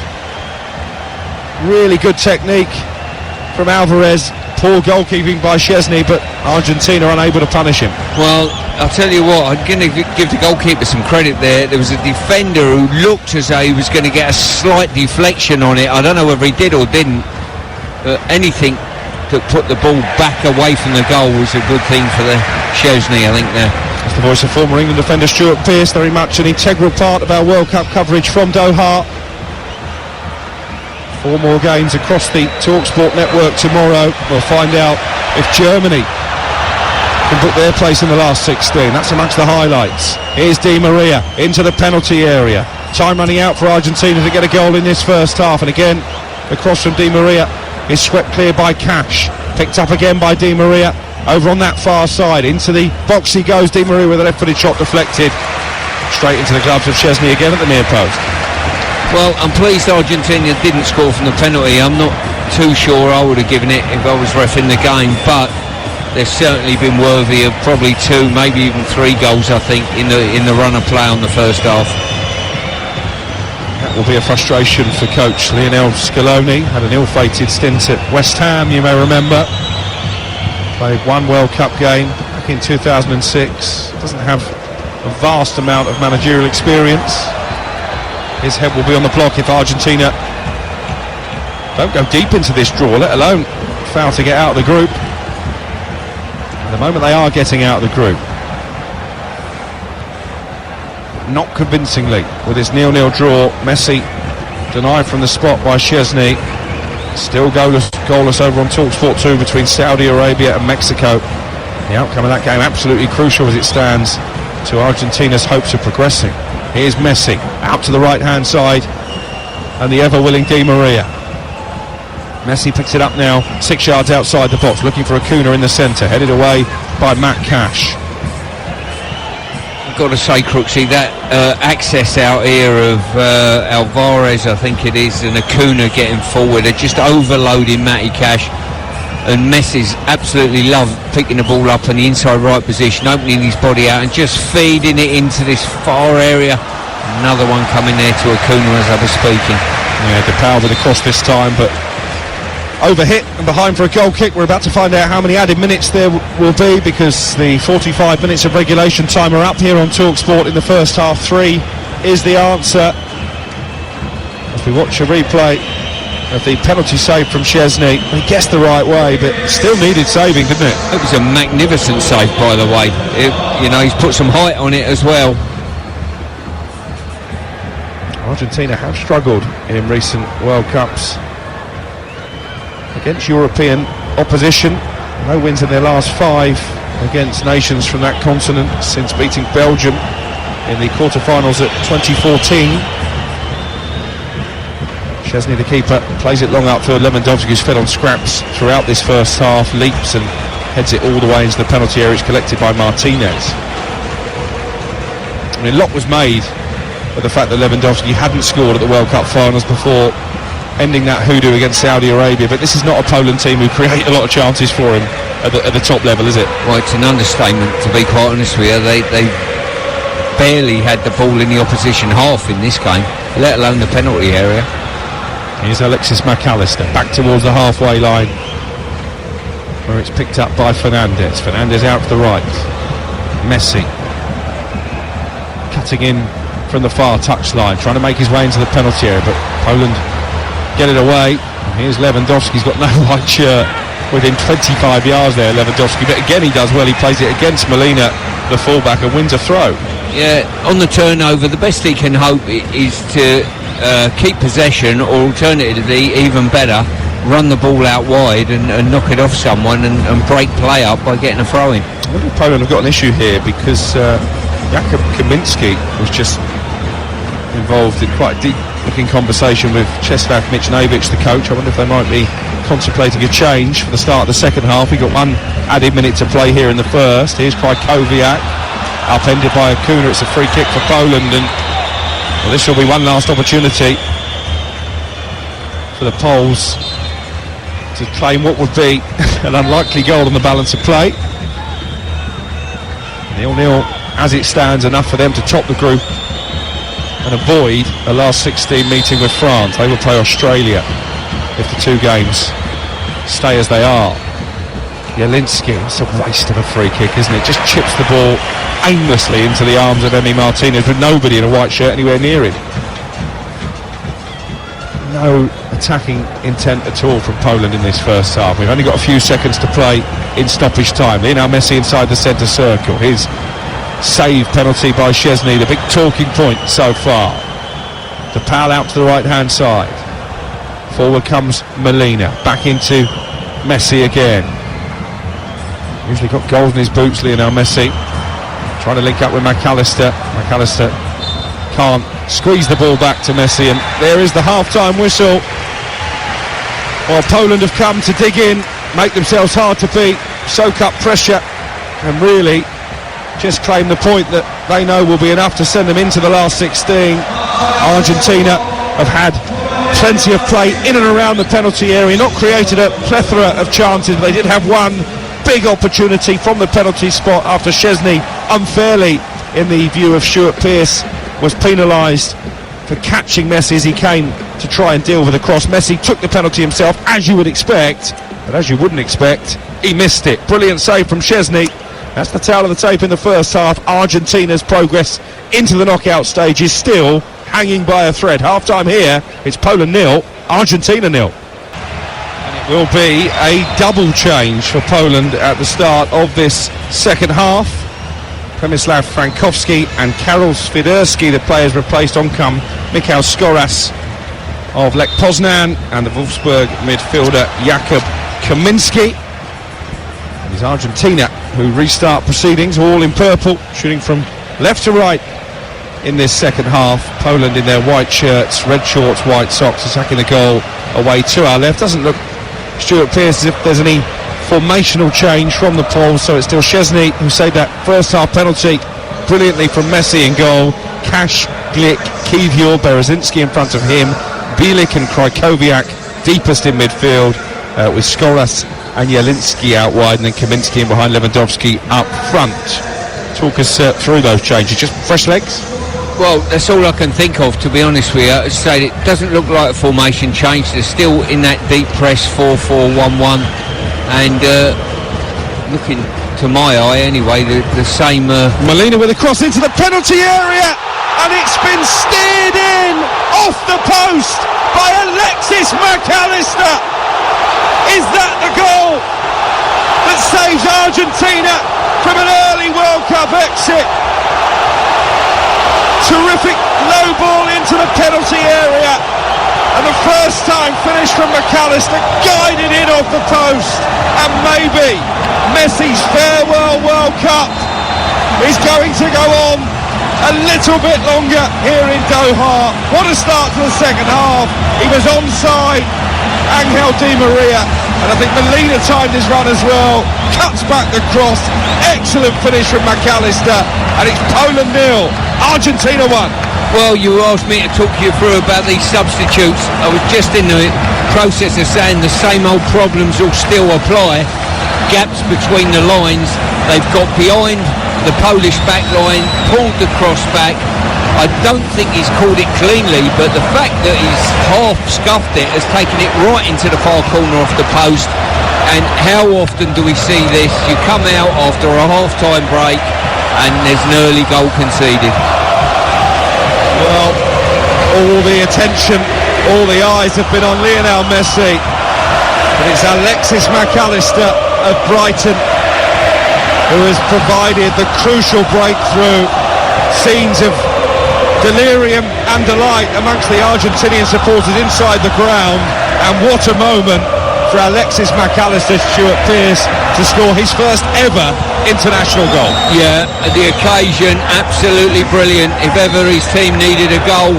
Really good technique from Alvarez, Poor goalkeeping by Szczesny, but Argentina unable to punish him. Well, I'll tell you what, I'm going to give the goalkeeper some credit there. There was a defender who looked as though he was going to get a slight deflection on it. I don't know whether he did or didn't, but anything that put the ball back away from the goal was a good thing for the Szczesny, I think, there. That's the voice of former England defender Stuart Pearce, very much an integral part of our World Cup coverage from Doha. 4 more games across the TalkSport network tomorrow. We'll find out if Germany can book their place in the last 16. That's amongst the highlights. Here's Di Maria into the penalty area. Time running out for Argentina to get a goal in this first half. And again, the cross from Di Maria is swept clear by Cash. Picked up again by Di Maria. Over on that far side. Into the box he goes. Di Maria with a left-footed shot deflected. Straight into the gloves of Szczesny again at the near post. Well, I'm pleased Argentina didn't score from the penalty. I'm not too sure I would have given it if I was reffing the game, but they've certainly been worthy of probably 2, maybe even 3 goals, I think, in the run of play on the first half. That will be a frustration for coach Lionel Scaloni. Had an ill-fated stint at West Ham, you may remember. Played 1 World Cup game back in 2006. Doesn't have a vast amount of managerial experience. His head will be on the block if Argentina don't go deep into this draw, let alone fail to get out of the group. At the moment they are getting out of the group. Not convincingly with this 0-0 draw. Messi denied from the spot by Szczesny. Still goalless over on TalkSport 2 between Saudi Arabia and Mexico. The outcome of that game absolutely crucial as it stands to Argentina's hopes of progressing. Here's Messi out to the right hand side and the ever willing Di Maria. Messi picks it up now 6 yards outside the box, looking for Acuna in the centre, headed away by Matt Cash. I've got to say, Crooksy, that access out here of Alvarez, I think it is, and Acuna getting forward, they're just overloading Matty Cash. And Messi's absolutely love picking the ball up in the inside right position, opening his body out and just feeding it into this far area. Another one coming there to Acuna as I was speaking. Yeah, DePaul with a cross this time, but overhit and behind for a goal kick. We're about to find out how many added minutes there will be, because the 45 minutes of regulation time are up here on TalkSport in the first half. 3 is the answer as we watch a replay of the penalty save from Szczesny. He guessed the right way, but still needed saving, didn't it? It was a magnificent save, by the way. He's put some height on it as well. Argentina have struggled in recent World Cups against European opposition. No wins in their last 5 against nations from that continent since beating Belgium in the quarter-finals at 2014. Szczesny, the keeper, plays it long out for Lewandowski, who's fed on scraps throughout this first half, leaps and heads it all the way into the penalty area. It's collected by Martinez. I mean, a lot was made of the fact that Lewandowski hadn't scored at the World Cup finals before ending that hoodoo against Saudi Arabia, but this is not a Poland team who create a lot of chances for him at the top level, is it? Well, it's an understatement, to be quite honest with you. They barely had the ball in the opposition half in this game, let alone the penalty area. Here's Alexis McAllister back towards the halfway line, where it's picked up by Fernandez. Fernandez out to the right. Messi cutting in from the far touchline, trying to make his way into the penalty area, but Poland get it away. Here's Lewandowski's got no white shirt within 25 yards there, Lewandowski, but again he does well. He plays it against Molina, the fullback, and wins a throw. Yeah, on the turnover, the best he can hope is to keep possession, or alternatively, even better, run the ball out wide and knock it off someone and break play up by getting a throw in. I wonder if Poland have got an issue here, because Jakub Kaminski was just involved in quite a deep-looking conversation with Czesław Michniewicz, the coach. I wonder if they might be contemplating a change for the start of the second half. We got 1 added minute to play here in the first. Here's Krajkowiak, upended by Acuna. It's a free kick for Poland, and well, this will be one last opportunity for the Poles to claim what would be an unlikely goal on the balance of play. 0-0 as it stands, enough for them to top the group and avoid a last 16 meeting with France. They will play Australia if the 2 games stay as they are. Jelinski. It's a waste of a free kick, isn't it? Just chips the ball aimlessly into the arms of Emi Martinez with nobody in a white shirt anywhere near him. No attacking intent at all from Poland in this first half. We've only got a few seconds to play in stoppage time. Now Messi inside the centre circle. His save penalty by Szczesny, the big talking point so far. The pal out to the right hand side. Forward comes Molina, back into Messi again. Usually got goals in his boots, Lionel Messi. Trying to link up with McAllister. McAllister can't squeeze the ball back to Messi, and there is the half-time whistle. Well, Poland have come to dig in, make themselves hard to beat, soak up pressure, and really just claim the point that they know will be enough to send them into the last 16. Argentina have had plenty of play in and around the penalty area, not created a plethora of chances, but they did have one big opportunity from the penalty spot after Szczesny unfairly, in the view of Stuart Pearce, was penalised for catching Messi as he came to try and deal with the cross. Messi took the penalty himself, as you would expect, but as you wouldn't expect, he missed it. Brilliant save from Szczesny. That's the tale of the tape in the first half. Argentina's progress into the knockout stage is still hanging by a thread. Half-time here, it's Poland 0, Argentina 0. And it will be a double change for Poland at the start of this second half. Przemysław Frankowski and Karol Swiderski, the players replaced. On come Michał Skoras of Lech Poznan and the Wolfsburg midfielder Jakub Kaminski. It is Argentina who restart proceedings, all in purple, shooting from left to right in this second half. Poland in their white shirts, red shorts, white socks, attacking the goal away to our left. Doesn't look, Stuart Pearce, as if there's any formational change from the Poles, so it's still Szczesny who saved that first half penalty brilliantly from Messi in goal. Kasz, Glick, Kiwior, Berezinski in front of him, Bielik and Krajkowiak deepest in midfield, with Skoras and Jelinski out wide, and then Kaminski in behind Lewandowski up front. Talk us through those changes. Just fresh legs? Well, that's all I can think of, to be honest with you. As I say, it doesn't look like a formation change. They're still in that deep press 4-4-1-1, and looking to my eye anyway, the same. Molina with a cross into the penalty area, and it's been steered in off the post by Alexis McAllister. Is that the goal that saves Argentina from an early World Cup exit? Terrific low ball into the penalty area, and the first time finish from McAllister, guided in off the post, and maybe Messi's farewell World Cup is going to go on a little bit longer here in Doha. What a start to the second half. He was onside, Angel Di Maria, and I think Molina timed his run as well, cuts back the cross, excellent finish from McAllister, and it's Poland 0, Argentina 1. Well, you asked me to talk you through about these substitutes. I was just in the process of saying the same old problems will still apply. Gaps between the lines. They've got behind the Polish back line, pulled the cross back. I don't think he's called it cleanly, but the fact that he's half scuffed it has taken it right into the far corner of the post. And how often do we see this? You come out after a half-time break and there's an early goal conceded. Well, all the attention, all the eyes have been on Lionel Messi, but it's Alexis McAllister of Brighton who has provided the crucial breakthrough. Scenes of delirium and delight amongst the Argentinian supporters inside the ground, and what a moment for Alexis McAllister, Stuart Pearce, to score his first ever international goal. Yeah, the occasion absolutely brilliant. If ever his team needed a goal,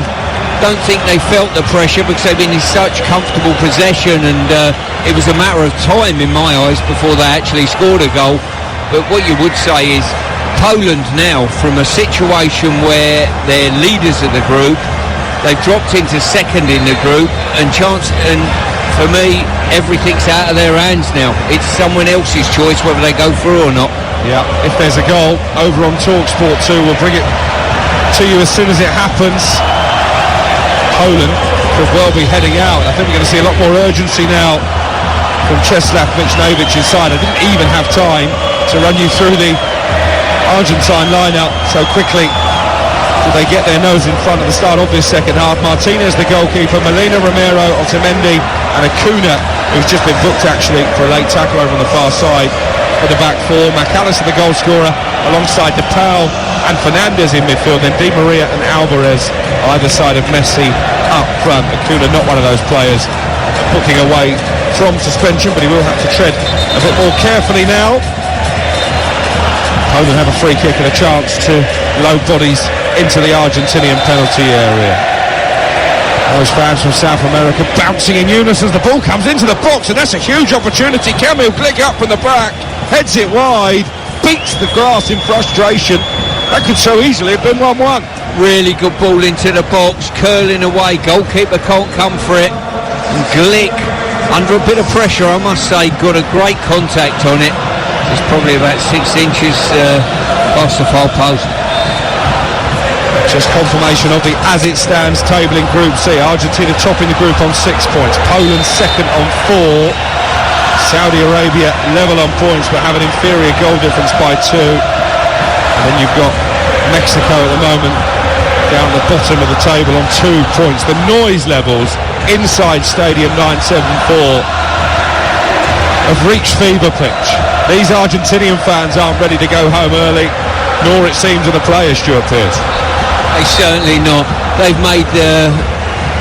don't think they felt the pressure because they've been in such comfortable possession, and it was a matter of time in my eyes before they actually scored a goal. But what you would say is Poland now, from a situation where they're leaders of the group, they've dropped into second in the group, and for me, everything's out of their hands now. It's someone else's choice whether they go through or not. Yeah, if there's a goal over on TalkSport 2, we'll bring it to you as soon as it happens. Poland could well be heading out. I think we're going to see a lot more urgency now from Czeslaw Michnowicz's side. I didn't even have time to run you through the Argentine lineup so quickly. Did they get their nose in front at the start of this second half? Martinez, the goalkeeper, Molina, Romero, Otamendi and Acuna, who's just been booked actually for a late tackle over on the far side for the back four. McAllister, the goal scorer, alongside DePaul and Fernandez in midfield. Then Di Maria and Alvarez either side of Messi up front. Acuna not one of those players booking away from suspension, but he will have to tread a bit more carefully now. Poland have a free kick and a chance to load bodies into the Argentinian penalty area. Those fans from South America bouncing in unison as the ball comes into the box, and that's a huge opportunity. Kamil Glik up from the back, heads it wide, beats the grass in frustration. That could so easily have been 1-1. Really good ball into the box, curling away, goalkeeper can't come for it, and Glik, under a bit of pressure I must say, got a great contact on it. It's probably about 6 inches past the far post. Just confirmation of the as it stands table in Group C. Argentina topping the group on 6 points, Poland second on 4, Saudi Arabia level on points but have an inferior goal difference by 2, and then you've got Mexico at the moment down the bottom of the table on 2 points. The noise levels inside Stadium 974 have reached fever pitch. These Argentinian fans aren't ready to go home early, nor it seems of the players, Stuart Pearce. They certainly not. They've made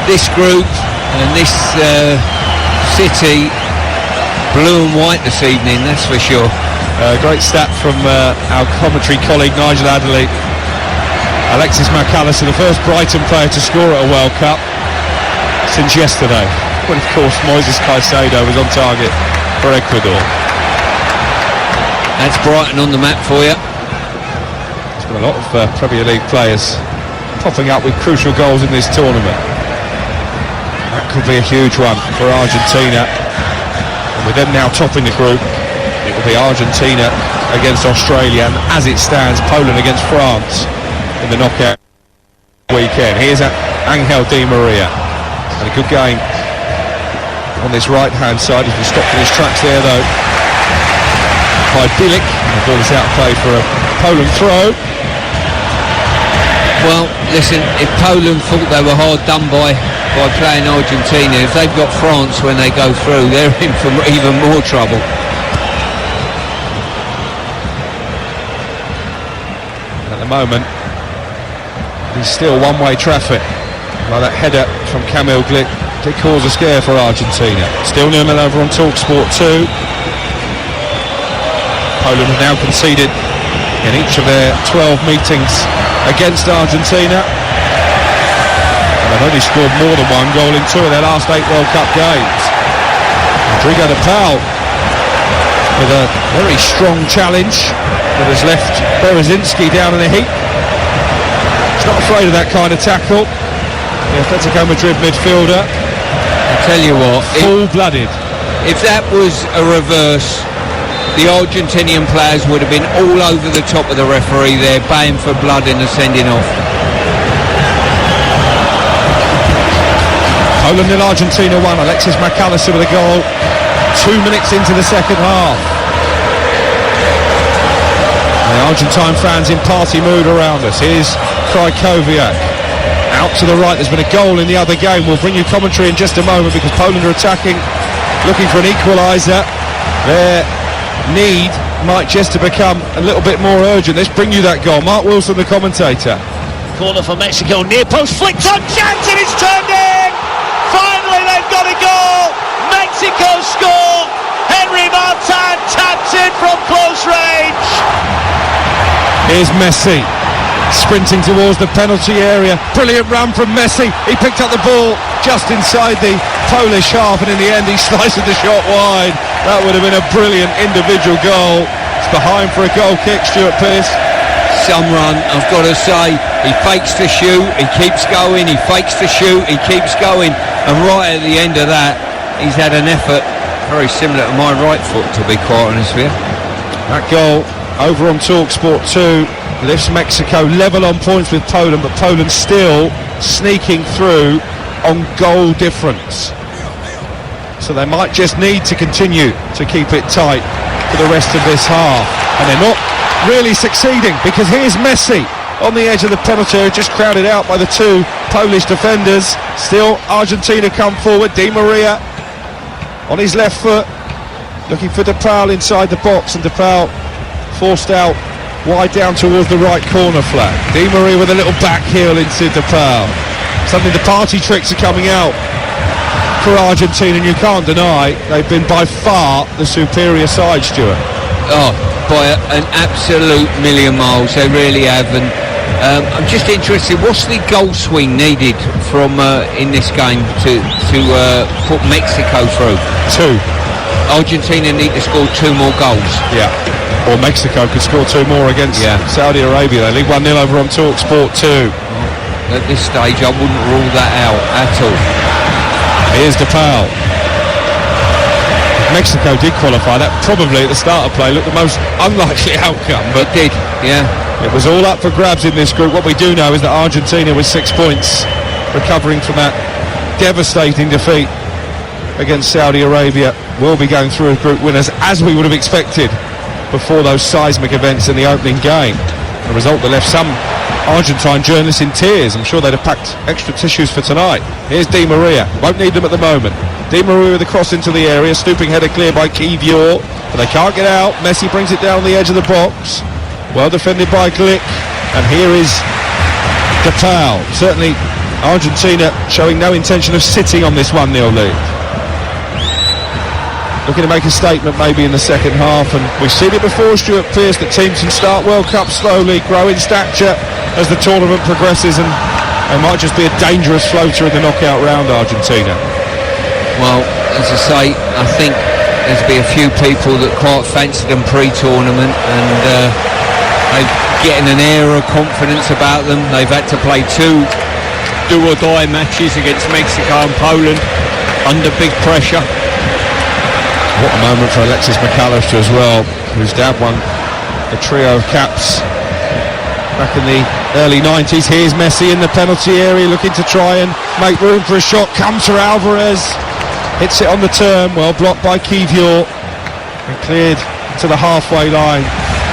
this group and this city blue and white this evening, that's for sure. Great stat from our commentary colleague Nigel Adderley. Alexis McAllister, the first Brighton player to score at a World Cup since yesterday, when of course Moises Caicedo was on target for Ecuador. That's Brighton on the map for you. There's been a lot of Premier League players popping up with crucial goals in this tournament. That could be a huge one for Argentina, and with them now topping the group, it will be Argentina against Australia, and as it stands, Poland against France in the knockout weekend. Here's Angel Di Maria, and a good game on this right hand side. He's been stopped in his tracks there though by Bilic, and the ball is out of play for a Poland throw. Well, listen, if Poland thought they were hard done by playing Argentina, if they've got France when they go through, they're in for even more trouble. At the moment, there's still one-way traffic. Well, that header from Kamil Glik did cause a scare for Argentina. Still 0-0 over on TalkSport 2. Poland have now conceded in each of their 12 meetings against Argentina, and they've only scored more than 1 goal in 2 of their last 8 World Cup games. Rodrigo DePaul with a very strong challenge that has left Berezinski down in a heap. He's not afraid of that kind of tackle. The Atletico Madrid midfielder, I tell you what, full-blooded. If that was a reverse, the Argentinian players would have been all over the top of the referee there, baying for blood in the sending off. Poland 0, Argentina 1. Alexis McAllister with a goal 2 minutes into the second half. The Argentine fans in party mood around us. Here's Krajkowiak out to the right. There's been a goal in the other game. We'll bring you commentary in just a moment, because Poland are attacking, looking for an equaliser. Their need might just to become a little bit more urgent. Let's bring you that goal. Mark Wilson, the commentator. Corner for Mexico, near post, flicked on, chance, and it's turned in! Finally they've got a goal! Mexico score! Henry Martin taps in from close range! Here's Messi, sprinting towards the penalty area. Brilliant run from Messi. He picked up the ball just inside the Polish half, and in the end he sliced the shot wide. That would have been a brilliant individual goal. It's behind for a goal kick, Stuart Pearce. Some run, I've got to say. He fakes to shoot, he keeps going, he fakes to shoot, he keeps going, and right at the end of that, he's had an effort very similar to my right foot, to be quite honest with you. That goal over on TalkSport 2 lifts Mexico level on points with Poland, but Poland still sneaking through on goal difference. so they might just need to continue to keep it tight for the rest of this half. And they're not really succeeding, because here's Messi on the edge of the penalty area, just crowded out by the two Polish defenders. Still Argentina come forward. Di Maria on his left foot, looking for De Paul inside the box, and De Paul forced out wide down towards the right corner flag. Di Maria with a little back heel into De Paul. Suddenly the party tricks are coming out for Argentina, and you can't deny they've been by far the superior side, Stuart. Oh, by an absolute million miles, they really have. And I'm just interested, what's the goal swing needed from in this game to put Mexico through? 2. Argentina need to score 2 more goals. Yeah. Or Mexico could score 2 more against Saudi Arabia. They lead 1-0 over on TalkSport 2. At this stage, I wouldn't rule that out at all. Here's De Paul. If Mexico did qualify, that probably at the start of play looked the most unlikely outcome. But it did, yeah. It was all up for grabs in this group. What we do know is that Argentina, with 6 points, recovering from that devastating defeat against Saudi Arabia, will be going through as group winners, as we would have expected before those seismic events in the opening game. A result that left some Argentine journalists in tears. I'm sure they'd have packed extra tissues for tonight. Here's Di Maria, won't need them at the moment. Di Maria with a cross into the area, stooping header clear by Kivior, but they can't get out. Messi brings it down the edge of the box, well defended by Glick, and here is De Paul. Certainly Argentina showing no intention of sitting on this 1-0 lead. Looking to make a statement maybe in the second half, and we've seen it before, Stuart Pearce, that teams can start World Cup slowly, grow in stature as the tournament progresses, and they might just be a dangerous floater in the knockout round, Argentina. Well, as I say, I think there's be a few people that quite fancied them pre-tournament, and they're getting an air of confidence about them. They've had to play 2 do-or-die matches against Mexico and Poland under big pressure. What a moment for Alexis McAllister as well, whose dad won the trio of caps back in the early 90s. Here's Messi in the penalty area, looking to try and make room for a shot. Comes for Alvarez, hits it on the turn, well blocked by Kivior, and cleared to the halfway line,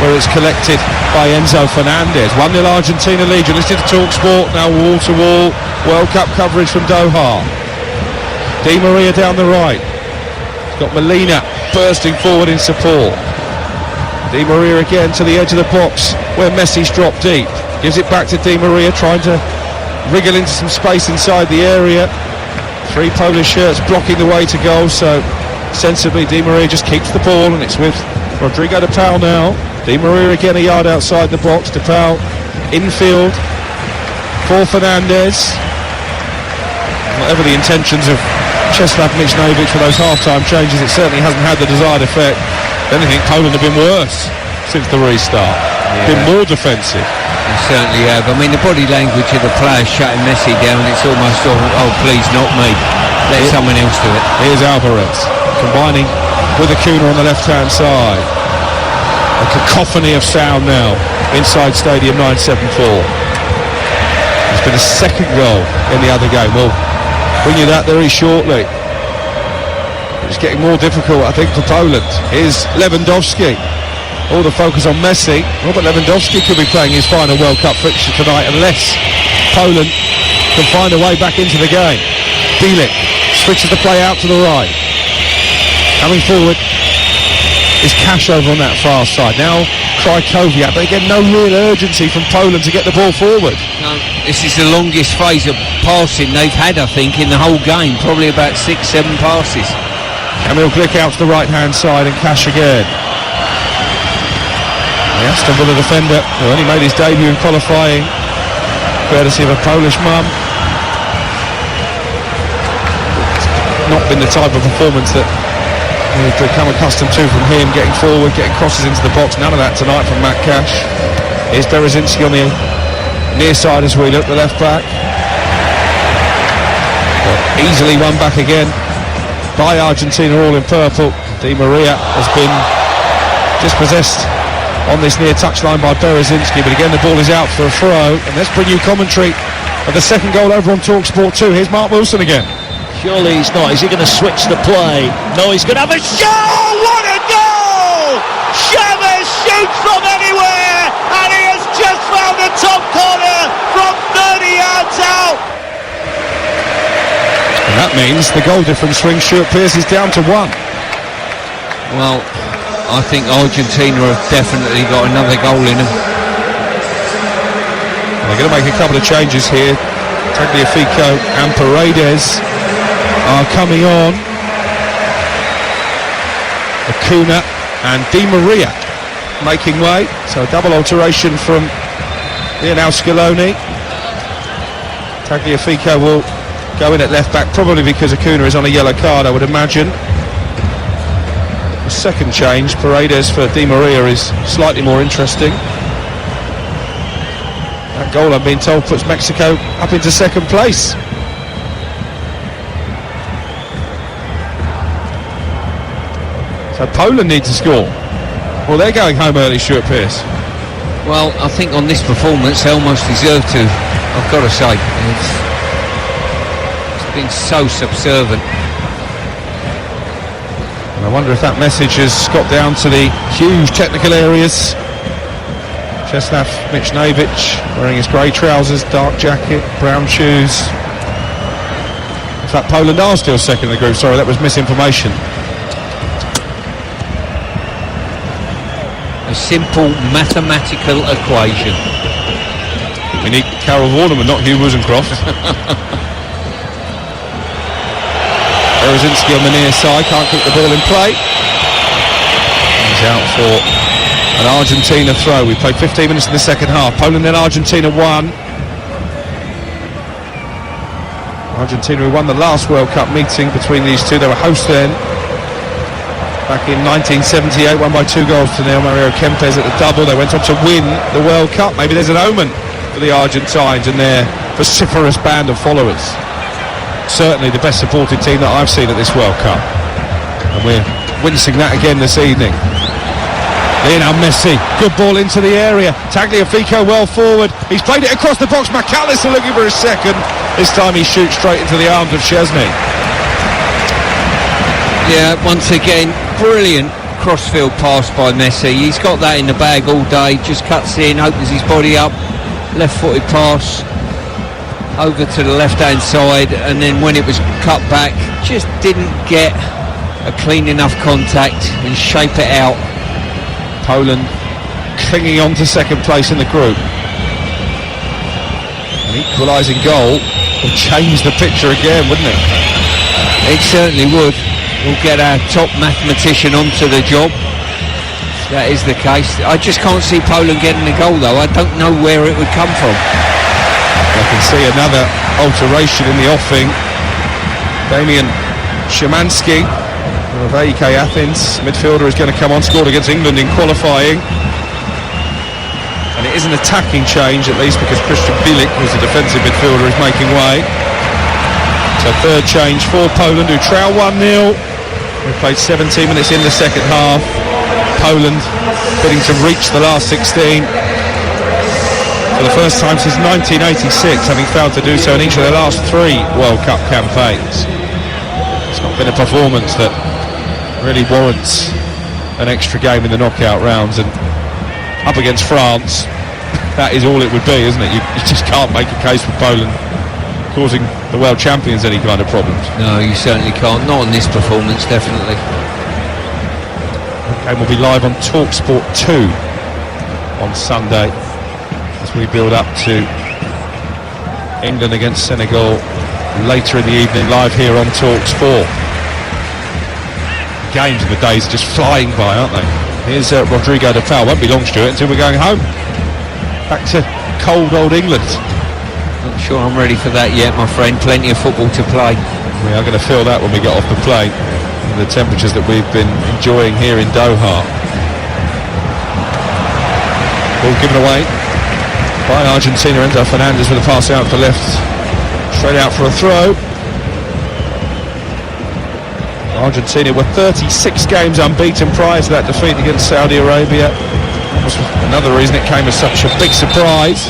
where it's collected by Enzo Fernandez. 1-0 Argentina lead. You're listening to TalkSport, now wall-to-wall World Cup coverage from Doha. Di Maria down the right. Got Molina bursting forward in support. Di Maria again to the edge of the box where Messi's dropped deep. Gives it back to Di Maria, trying to wriggle into some space inside the area. 3 Polish shirts blocking the way to goal, so sensibly Di Maria just keeps the ball, and it's with Rodrigo De Paul now. Di Maria again a yard outside the box. De Paul infield for Fernandez. Whatever the intentions of Czeslaw Michnovic for those half-time changes, it certainly hasn't had the desired effect. If anything, Poland have been worse since the restart. Been more defensive. They certainly have. I mean, the body language of the players shutting Messi down, it's almost all, oh please, not me. Let someone else do it. Here's Alvarez, combining with Acuna on the left-hand side. A cacophony of sound now inside Stadium 974. There's been a second goal in the other game. We'll bring you that very shortly. It's getting more difficult, I think, for Poland. Here's Lewandowski. All the focus on Messi. Robert Lewandowski could be playing his final World Cup fixture tonight unless Poland can find a way back into the game. Bielik switches the play out to the right. Coming forward is Cash over on that far side. Now Krykowiak, but again no real urgency from Poland to get the ball forward. No, this is the longest phase of passing they've had, I think, in the whole game. Probably about 6-7 passes. Kamil Glick out to the right hand side, and Cash again. The Aston Villa defender, who only made his debut in qualifying, courtesy of a Polish mum. Not been the type of performance that we've become accustomed to from him, getting forward, getting crosses into the box. None of that tonight from Matt Cash. Here's Berezinski on the near side as we look, the left back. But easily won back again by Argentina, all in purple. Di Maria has been dispossessed on this near touchline by Berezinski, but again the ball is out for a throw. And let's bring you commentary of the second goal over on TalkSport 2. Here's Mark Wilson again. Surely he's not. Is he going to switch the play? No, he's going to have a shot. What a goal! Chavez shoots from anywhere, and he has just found the top corner from 30 yards out. And that means the goal difference swing Stuart Pearce is down to 1. Well, I think Argentina have definitely got another goal in them. They're going to make a couple of changes here. Tagliafico and Paredes are coming on. Acuna and Di Maria making way. So a double alteration from Lionel Scaloni. Tagliafico will go in at left back, probably because Acuna is on a yellow card, I would imagine. The second change, Paredes for Di Maria, is slightly more interesting. That goal, I'm being told, puts Mexico up into second place. So Poland need to score. Well, they're going home early, Stuart Pearce. Well, I think on this performance they almost deserve to, I've got to say. It's been so subservient. And I wonder if that message has got down to the huge technical areas. Czeslaw Michniewicz wearing his grey trousers, dark jacket, brown shoes. In fact, Poland are still second in the group. Sorry, that was misinformation. A simple mathematical equation. We need Carol Warnerman, not Hugh Wozencroft. Berezinski on the near side, can't keep the ball in play. He's out for an Argentina throw. We played 15 minutes in the second half. Poland and Argentina won. Argentina, who won the last World Cup meeting between these two, they were hosts then. Back in 1978, won by 2 goals to 0. Mario Kempes at the double. They went on to win the World Cup. Maybe there's an omen for the Argentines and their vociferous band of followers. Certainly the best supported team that I've seen at this World Cup. And we're witnessing that again this evening. Lionel Messi, good ball into the area. Tagliafico well forward. He's played it across the box. McAllister looking for a second. This time he shoots straight into the arms of Szczesny. Yeah, once again, brilliant crossfield pass by Messi. He's got that in the bag all day. Just cuts in, opens his body up, left-footed pass over to the left-hand side, and then when it was cut back, just didn't get a clean enough contact and shape it out. Poland clinging on to second place in the group. An equalising goal will change the picture again, wouldn't it? It certainly would. We'll get our top mathematician onto the job. That is the case. I just can't see Poland getting a goal though. I don't know where it would come from. I can see another alteration in the offing. Damian Szymanski of AEK Athens, midfielder, is going to come on, scored against England in qualifying. And it is an attacking change, at least, because Christian Bielik, who's a defensive midfielder, is making way. So third change for Poland, who trail 1-0. We played 17 minutes in the second half. Poland bidding to reach the last 16 for the first time since 1986, having failed to do so in each of their last 3 World Cup campaigns. It's not been a performance that really warrants an extra game in the knockout rounds, and up against France, that is all it would be, isn't it? You just can't make a case for Poland causing the world champions any kind of problems. No, you certainly can't. Not on this performance, definitely. The game will be live on TalkSport 2 on Sunday as we build up to England against Senegal later in the evening, live here on TalkSport. Games of the days are just flying by, aren't they? Here's Rodrigo de Paul. Won't be long, Stuart, until we're going home. Back to cold old England. Not sure I'm ready for that yet, my friend. Plenty of football to play. We are going to feel that when we get off the plane, and the temperatures that we've been enjoying here in Doha. Ball given away by Argentina. Enzo Fernandez with a pass out to left, straight out for a throw. Argentina were 36 games unbeaten prior to that defeat against Saudi Arabia. That was another reason it came as such a big surprise.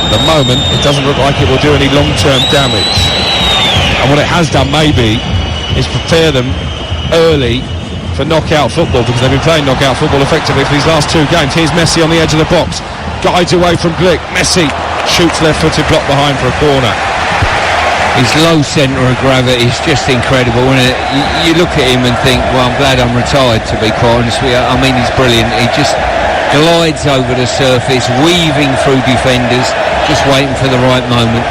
At the moment, it doesn't look like it will do any long-term damage. And what it has done maybe is prepare them early for knockout football, because they've been playing knockout football effectively for these last 2 games. Here's Messi on the edge of the box, guides away from Glick. Messi shoots left-footed, block behind for a corner. His low centre of gravity is just incredible, isn't it? You look at him and think, well, I'm glad I'm retired, to be quite honest with you. I mean, he's brilliant. He just glides over the surface, weaving through defenders, just waiting for the right moment.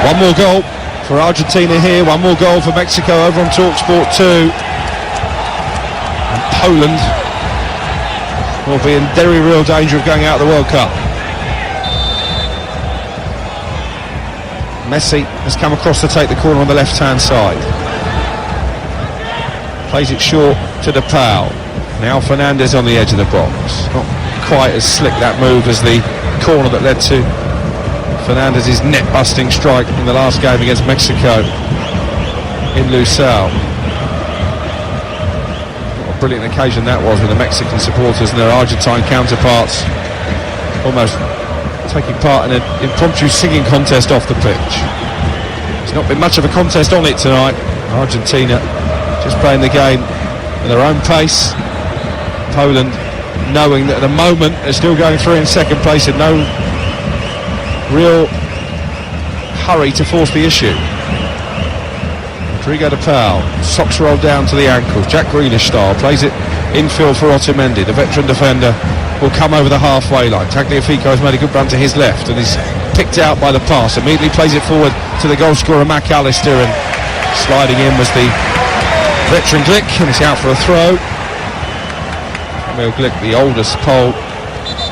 One more goal for Argentina here, one more goal for Mexico over on TalkSport 2. And Poland will be in very real danger of going out of the World Cup. Messi has come across to take the corner on the left-hand side. Plays it short to DePaul. Now Fernandez on the edge of the box. Not quite as slick that move as the corner that led to Fernandez's net-busting strike in the last game against Mexico in Lusail. What a brilliant occasion that was, with the Mexican supporters and their Argentine counterparts almost taking part in an impromptu singing contest off the pitch. There's not been much of a contest on it tonight. Argentina just playing the game at their own pace. Poland knowing that at the moment they're still going through in second place, and no real hurry to force the issue. Rodrigo DePaul, socks rolled down to the ankles, Jack Grealish style, plays it infield for Otamendi. The veteran defender will come over the halfway line. Tagliafico has made a good run to his left and is picked out by the pass. Immediately plays it forward to the goal scorer McAllister, and sliding in was the veteran Glick, and it's out for a throw. Emil Glick, the oldest Pole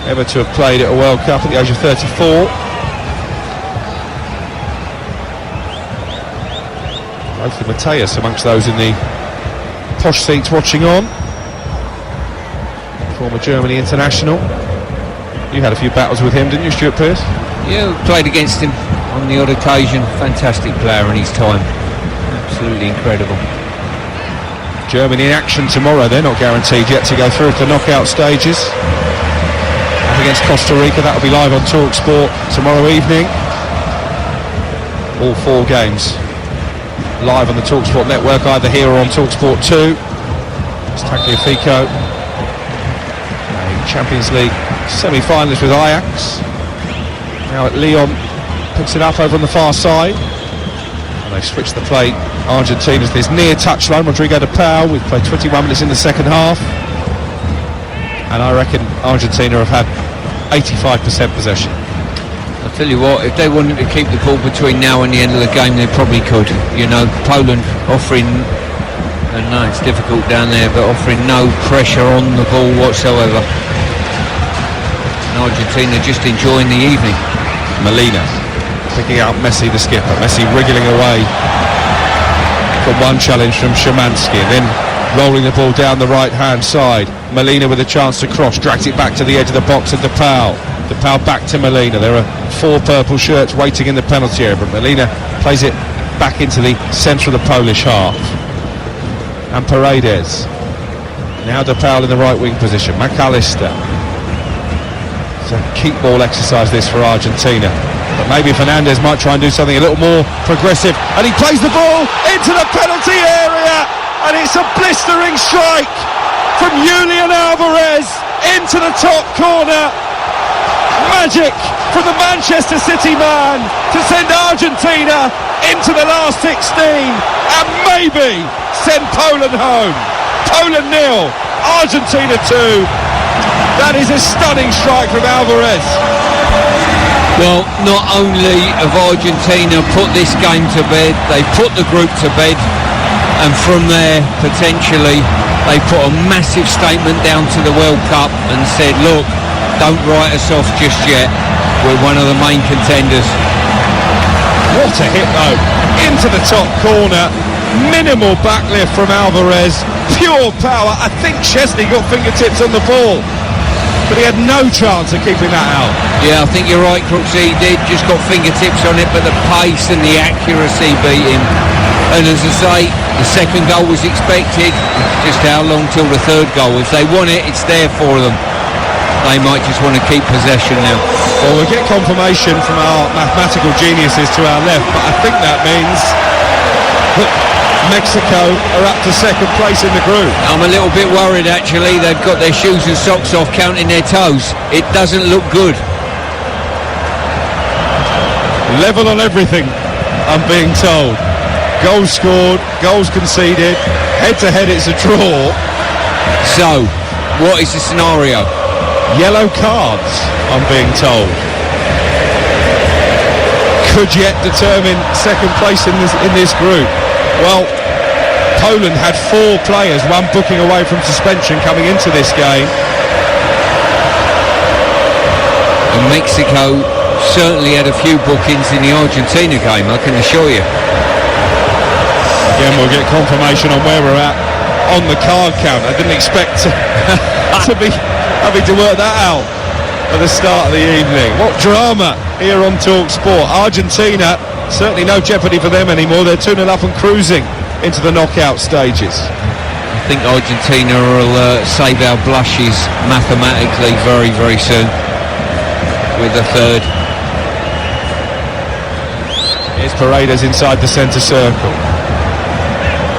ever to have played at a World Cup at the age of 34. Lothar Matthäus amongst those in the posh seats watching on. Former Germany international. You had a few battles with him, didn't you, Stuart Pearce? Yeah, we played against him on the odd occasion. Fantastic player in his time. Absolutely incredible. Germany in action tomorrow. They're not guaranteed yet to go through to the knockout stages. Up against Costa Rica, that'll be live on TalkSport tomorrow evening. All 4 games live on the TalkSport network, either here or on TalkSport 2. It's Tagliafico, Champions League semi-finalist with Ajax. Now at Lyon, picks it up over on the far side, and they've switched the play. Argentina's this near touchline. Rodrigo DePaul. We've played 21 minutes in the second half, and I reckon Argentina have had 85% possession. I'll tell you what, if they wanted to keep the ball between now and the end of the game, they probably could. You know, Poland offering, and no, it's difficult down there, but offering no pressure on the ball whatsoever. Argentina just enjoying the evening. Molina picking out Messi, the skipper. Messi wriggling away from one challenge from Szymanski, and then rolling the ball down the right hand side. Molina with a chance to cross, drags it back to the edge of the box of DePaul. DePaul back to Molina. There are 4 purple shirts waiting in the penalty area, but Molina plays it back into the centre of the Polish half. And Paredes. Now DePaul in the right wing position. McAllister. It's a keep ball exercise this for Argentina, but maybe Fernandez might try and do something a little more progressive, and he plays the ball into the penalty area, and it's a blistering strike from Julian Alvarez into the top corner. Magic from the Manchester City man to send Argentina into the last 16 and maybe send Poland home. Poland 0, Argentina 2. That is a stunning strike from Alvarez. Well, not only have Argentina put this game to bed, they put the group to bed, and from there, potentially, they put a massive statement down to the World Cup and said, look, don't write us off just yet. We're one of the main contenders. What a hit though, into the top corner. Minimal backlift from Alvarez, pure power. I think Chesney got fingertips on the ball, but he had no chance of keeping that out. Yeah, I think you're right, Crooksy. He did, just got fingertips on it, but the pace and the accuracy beat him. And as I say, the second goal was expected. Just how long till the third goal? If they want it, it's there for them. they might just want to keep possession now. Well, we'll get confirmation from our mathematical geniuses to our left, but I think that means that Mexico are up to second place in the group. I'm a little bit worried, actually. They've got their shoes and socks off, counting their toes. It doesn't look good. Level on everything, I'm being told. Goals scored, goals conceded, head-to-head it's a draw. So, what is the scenario? Yellow cards, I'm being told, could yet determine second place in this group. Well, Poland had 4 players, one booking away from suspension coming into this game. And Mexico certainly had a few bookings in the Argentina game, I can assure you. Again, we'll get confirmation on where we're at on the card count. I didn't expect to be having to work that out at the start of the evening. What drama here on Talk Sport. Argentina, certainly no jeopardy for them anymore. They're 2-0 up and cruising into the knockout stages. I think Argentina will save our blushes mathematically very, very soon with a third. Here's Paredes inside the centre circle.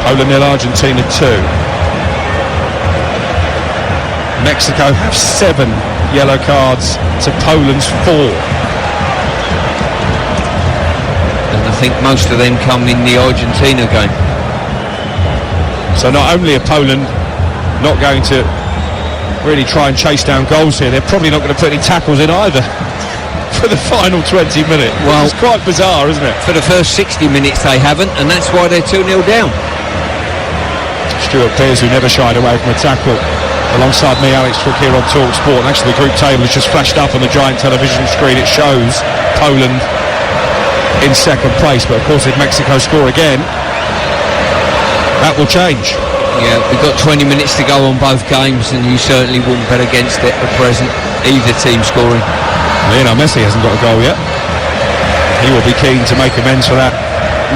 Poland 0, Argentina 2. Mexico have 7 yellow cards to Poland's 4. And I think most of them come in the Argentina game. So not only are Poland not going to really try and chase down goals here, they're probably not going to put any tackles in either for the final 20 minutes. Well, it's quite bizarre, isn't it? For the first 60 minutes they haven't, and that's why they're 2-0 down. Stuart Pearce, who never shied away from a tackle, alongside me, Alex Crook, here on Talk Sport. And actually the group table has just flashed up on the giant television screen. It shows Poland in second place, but of course if Mexico score again, that will change. Yeah, we've got 20 minutes to go on both games, and you certainly wouldn't bet against it at present, either team scoring. Lionel Messi hasn't got a goal yet. He will be keen to make amends for that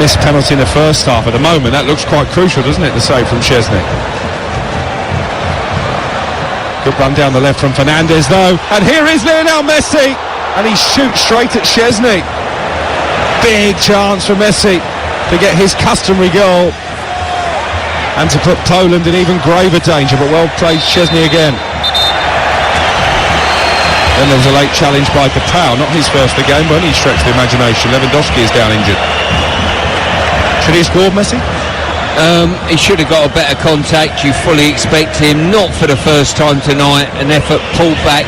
missed penalty in the first half. At the moment that looks quite crucial, doesn't it, the save from Szczesny. Good run down the left from Fernandez though, and here is Lionel Messi, and he shoots straight at Szczesny. Big chance for Messi to get his customary goal and to put Poland in even graver danger, but well played Szczesny again. Then there was a late challenge by Kapau, not his first of the game, but only stretched the imagination. Lewandowski is down injured. Should he have scored, Messi? He should have got a better contact. You fully expect him, not for the first time tonight, an effort pulled back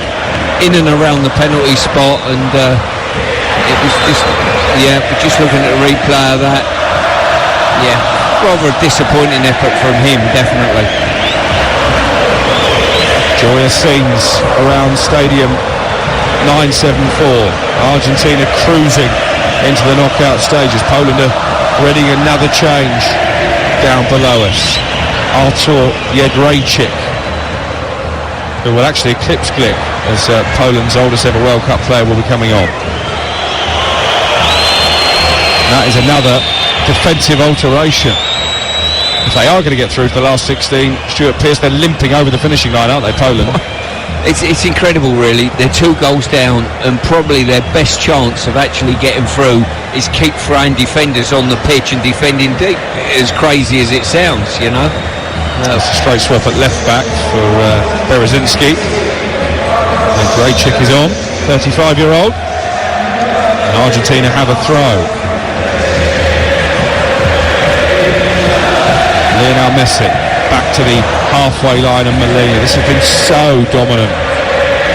in and around the penalty spot, and it was just, we're just looking at a replay of that. Yeah, rather a disappointing effort from him, definitely. Joyous scenes around Stadium 974. Argentina cruising into the knockout stages. Poland are readying another change down below us. Artur Jedrzejczyk, who will actually eclipse Glick as Poland's oldest ever World Cup player, will be coming on. That is another defensive alteration. If they are going to get through to the last 16, Stuart Pearce, they're limping over the finishing line, aren't they, Poland? It's incredible, really. They're 2 goals down, and probably their best chance of actually getting through is keep throwing defenders on the pitch and defending deep, as crazy as it sounds, you know. That's a straight swap at left back for Berezinski. Jedrzejczyk is on, 35-year-old. And Argentina have a throw. Lionel Messi back to the halfway line of Molina. This has been so dominant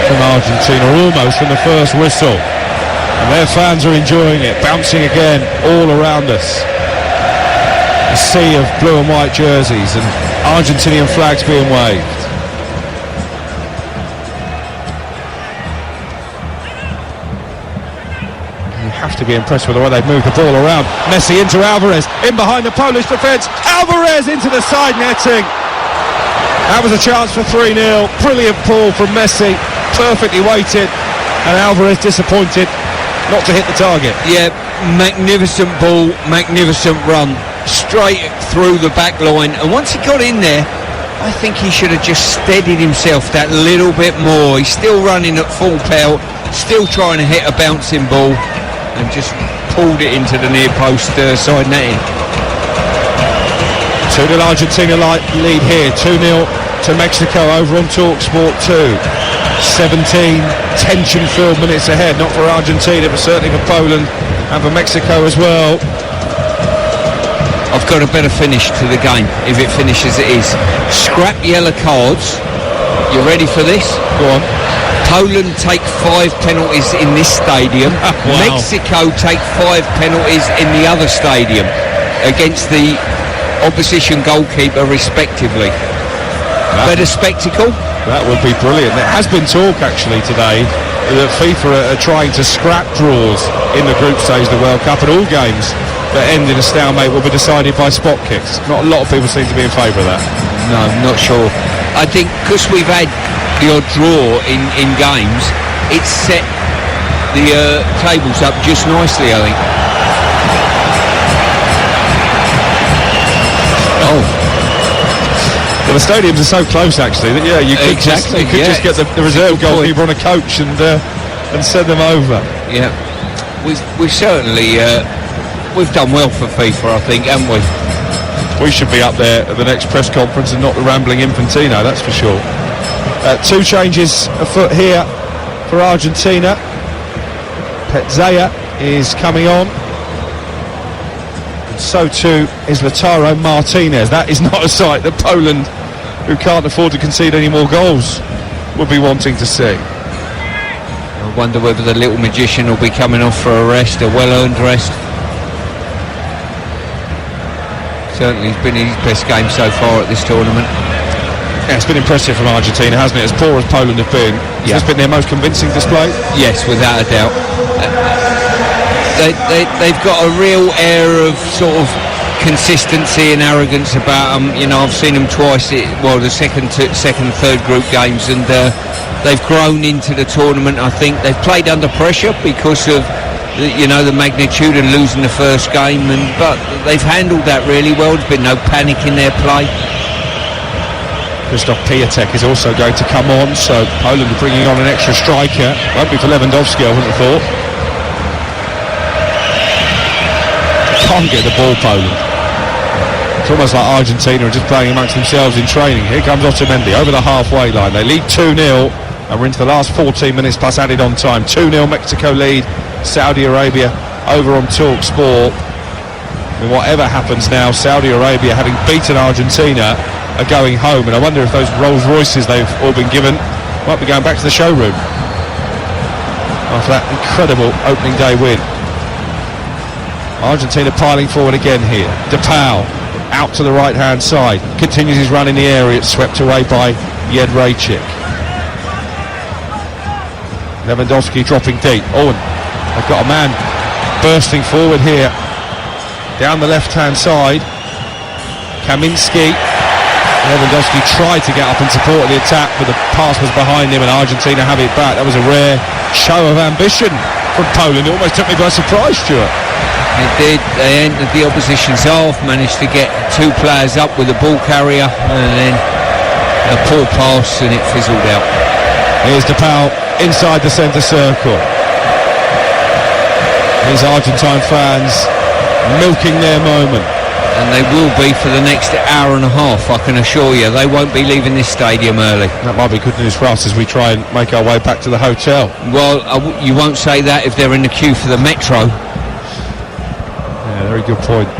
from Argentina, almost from the first whistle, and their fans are enjoying it, bouncing again all around us. A sea of blue and white jerseys and Argentinian flags being waved. Have to be impressed with the way they've moved the ball around. Messi into Alvarez, in behind the Polish defence. Alvarez into the side netting. That was a chance for 3-0. Brilliant ball from Messi, perfectly weighted, and Alvarez disappointed not to hit the target. Yeah, magnificent ball, magnificent run, straight through the back line, and once he got in there, I think he should have just steadied himself that little bit more. He's still running at full pelt, still trying to hit a bouncing ball, and just pulled it into the near post side netting. 2-0 Argentina lead here, 2-0 to Mexico over on TalkSport 2. 17 tension-filled minutes ahead, not for Argentina, but certainly for Poland and for Mexico as well. I've got a better finish to the game if it finishes it is. Scrap yellow cards. You ready for this? Go on. Poland take 5 penalties in this stadium. Wow. Mexico take 5 penalties in the other stadium against the opposition goalkeeper respectively. Better spectacle? That would be brilliant. There has been talk actually today that FIFA are trying to scrap draws in the group stage of the World Cup, and all games that end in a stalemate will be decided by spot kicks. Not a lot of people seem to be in favour of that. No, not sure. I think because we've had the odd draw in games, it's set the tables up just nicely, I think. Oh. Well, the stadiums are so close actually that you could just get the reserve goalkeeper on a coach and send them over. Yeah, we've certainly we've done well for FIFA, I think, haven't we? We should be up there at the next press conference and not the rambling Infantino, that's for sure. 2 changes afoot here for Argentina. Petzela is coming on. And so too is Lautaro Martinez. That is not a sight that Poland, who can't afford to concede any more goals, would be wanting to see. I wonder whether the little magician will be coming off for a rest, a well-earned rest. Certainly he's been his best game so far at this tournament. Yeah, it's been impressive from Argentina, hasn't it? As poor as Poland have been, it's been their most convincing display. Yes, without a doubt. They've got a real air of sort of consistency and arrogance about them. You know, I've seen them twice. The second, third group games, and they've grown into the tournament. I think they've played under pressure because of the magnitude and losing the first game, but they've handled that really well. There's been no panic in their play. Krzysztof Piatek is also going to come on, so Poland are bringing on an extra striker. Won't be for Lewandowski, I wouldn't have thought. Can't get the ball, Poland. It's almost like Argentina are just playing amongst themselves in training. Here comes Otamendi over the halfway line. They lead 2-0 and we're into the last 14 minutes plus added on time. 2-0 Mexico lead, Saudi Arabia over on TalkSport. And whatever happens now, Saudi Arabia, having beaten Argentina, are going home, and I wonder if those Rolls Royces they've all been given might be going back to the showroom after that incredible opening day win. Argentina piling forward again here. DePaul out to the right hand side, continues his run in the area. It's swept away by Jedrzejczyk. Lewandowski dropping deep. Owen, they've got a man bursting forward here down the left hand side. Kaminski. Lewandowski tried to get up and support the attack, but the pass was behind him and Argentina have it back. That was a rare show of ambition from Poland. It almost took me by surprise, Stuart. It did. They entered the opposition's half, managed to get 2 players up with a ball carrier, and then a poor pass and it fizzled out. Here's DePaul inside the centre circle. These Argentine fans milking their moment. And they will be for the next hour and a half, I can assure you. They won't be leaving this stadium early. That might be good news for us as we try and make our way back to the hotel. Well, you won't say that if they're in the queue for the metro. Yeah, very good point.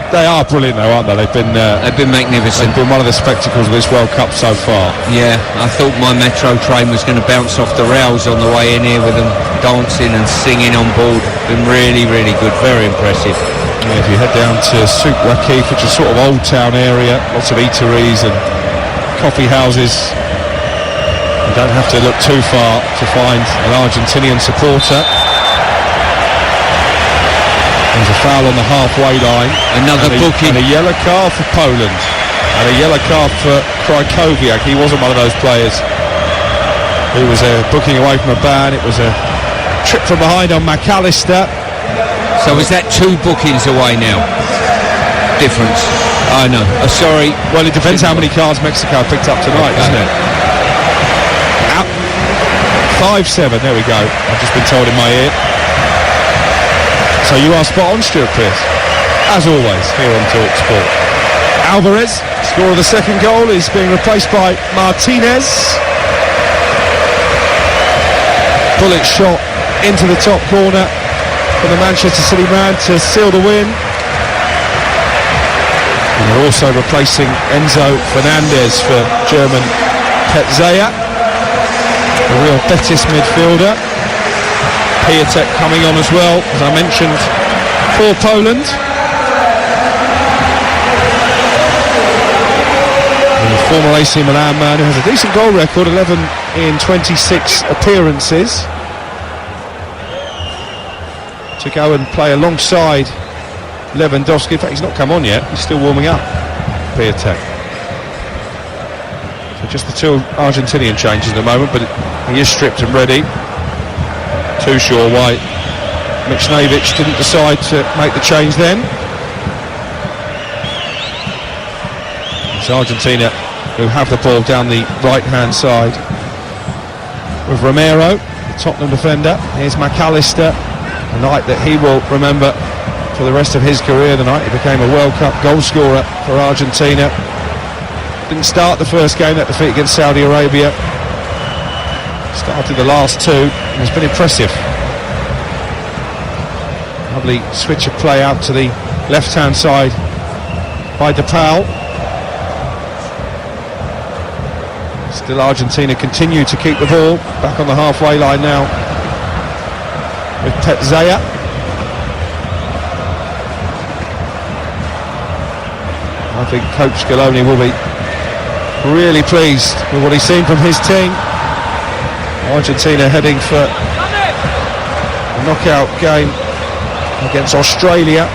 They are brilliant though, aren't they? They've been magnificent. They've been one of the spectacles of this World Cup so far. Yeah, I thought my metro train was going to bounce off the rails on the way in here with them dancing and singing on board. Been really, really good, very impressive. Yeah, if you head down to Souk Waqif, which is sort of old town area, lots of eateries and coffee houses, you don't have to look too far to find an Argentinian supporter. There's a foul on the halfway line. Another booking. And a yellow card for Poland. And a yellow card for Krykowiak. He wasn't one of those players who was booking away from a ban. It was a trip from behind on McAllister. So is that 2 bookings away now? Difference. I know. Sorry. Well, it depends how many cards Mexico picked up tonight, doesn't it? Out. 5-7, there we go. I've just been told in my ear. So you are spot on, Stuart Pearce. As always, here on TalkSport. Alvarez, scorer of the second goal, is being replaced by Martinez. Bullet shot into the top corner for the Manchester City man to seal the win. And they're also replacing Enzo Fernandez for German Petzea, a real Betis midfielder. Piatek coming on as well, as I mentioned, for Poland. And the former AC Milan man who has a decent goal record, 11 in 26 appearances, to go and play alongside Lewandowski. In fact, he's not come on yet, he's still warming up, Piatek. So just the two Argentinian changes at the moment, but he is stripped and ready. Too sure why Michnevic didn't decide to make the change then. It's Argentina who have the ball down the right hand side with Romero, the Tottenham defender. Here's McAllister, a night that he will remember for the rest of his career. The night he became a World Cup goal scorer for Argentina. Didn't start the first game, that defeat against Saudi Arabia. Started the last two and has been impressive. Lovely switch of play out to the left hand side by DePaul. Still Argentina continue to keep the ball back on the halfway line now with Petzea. I think Coach Scaloni will be really pleased with what he's seen from his team. Argentina heading for a knockout game against Australia.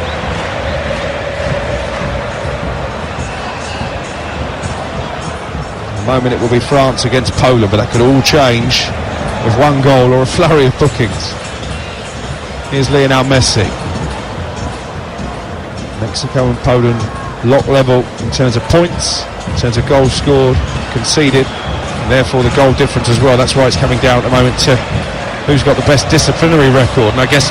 At the moment it will be France against Poland, but that could all change with one goal or a flurry of bookings. Here's Lionel Messi. Mexico and Poland lock level in terms of points, in terms of goals scored, conceded, and therefore the goal difference as well. That's why it's coming down at the moment to who's got the best disciplinary record, and I guess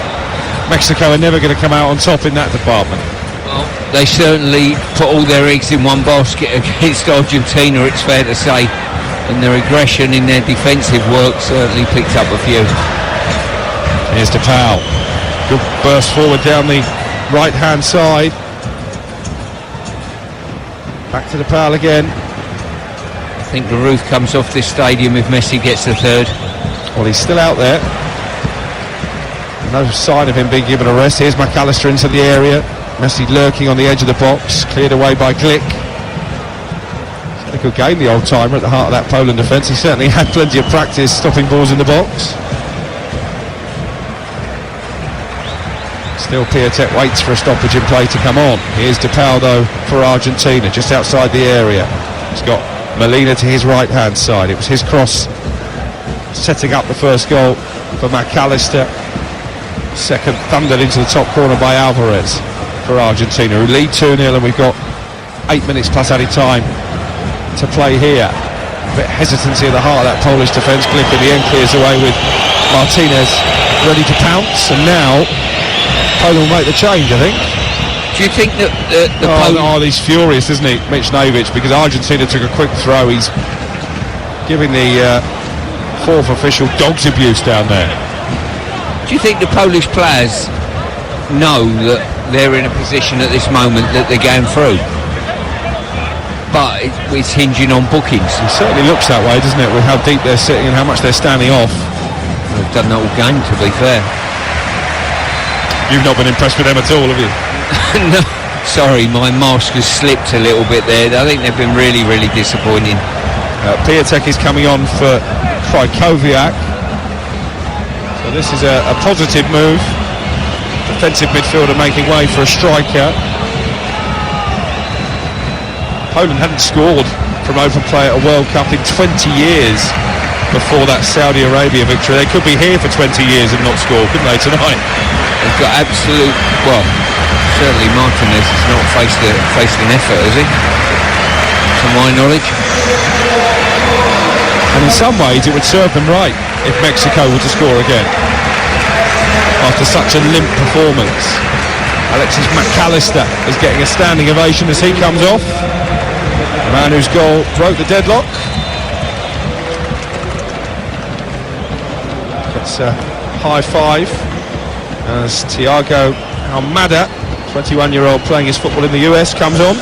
Mexico are never going to come out on top in that department. Well, they certainly put all their eggs in one basket against Argentina, it's fair to say, and their aggression in their defensive work certainly picked up a few. Here's DePaul, good burst forward down the right hand side. Back to DePaul again. I think the roof comes off this stadium if Messi gets the third. Well, he's still out there. No sign of him being given a rest. Here's McAllister into the area. Messi lurking on the edge of the box, cleared away by Glick. He's had a good game, the old-timer, at the heart of that Poland defence. He certainly had plenty of practice stopping balls in the box. Still Piatek waits for a stoppage in play to come on. Here's DePaul though for Argentina, just outside the area. He's got Molina to his right hand side. It was his cross setting up the first goal for McAllister. Second thundered into the top corner by Alvarez for Argentina, who lead 2-0, and we've got 8 minutes plus added time to play here. A bit of hesitancy at the heart of that Polish defence. Glick in the end clears away with Martinez ready to pounce, and now Poland will make the change, I think. Do you think that he's furious, isn't he, Michnevic, because Argentina took a quick throw. He's giving the fourth official dog's abuse down there. Do you think the Polish players know that they're in a position at this moment that they're going through? But it's hinging on bookings. It certainly looks that way, doesn't it, with how deep they're sitting and how much they're standing off. They've done that all game, to be fair. You've not been impressed with them at all, have you? No, sorry, my mask has slipped a little bit there. I think they've been really, really disappointing. Piatek is coming on for Krychowiak. So this is a positive move. Defensive midfielder making way for a striker. Poland hadn't scored from open play at a World Cup in 20 years. before that Saudi Arabia victory. They could be here for 20 years and not score, couldn't they, tonight? They've got absolute, well, certainly Martinez has not faced an effort, has he? To my knowledge. And in some ways it would serve them right if Mexico were to score again after such a limp performance. Alexis McAllister is getting a standing ovation as he comes off. The man whose goal broke the deadlock. Gets a high five as Thiago Almada, 21-year-old playing his football in the US, comes on.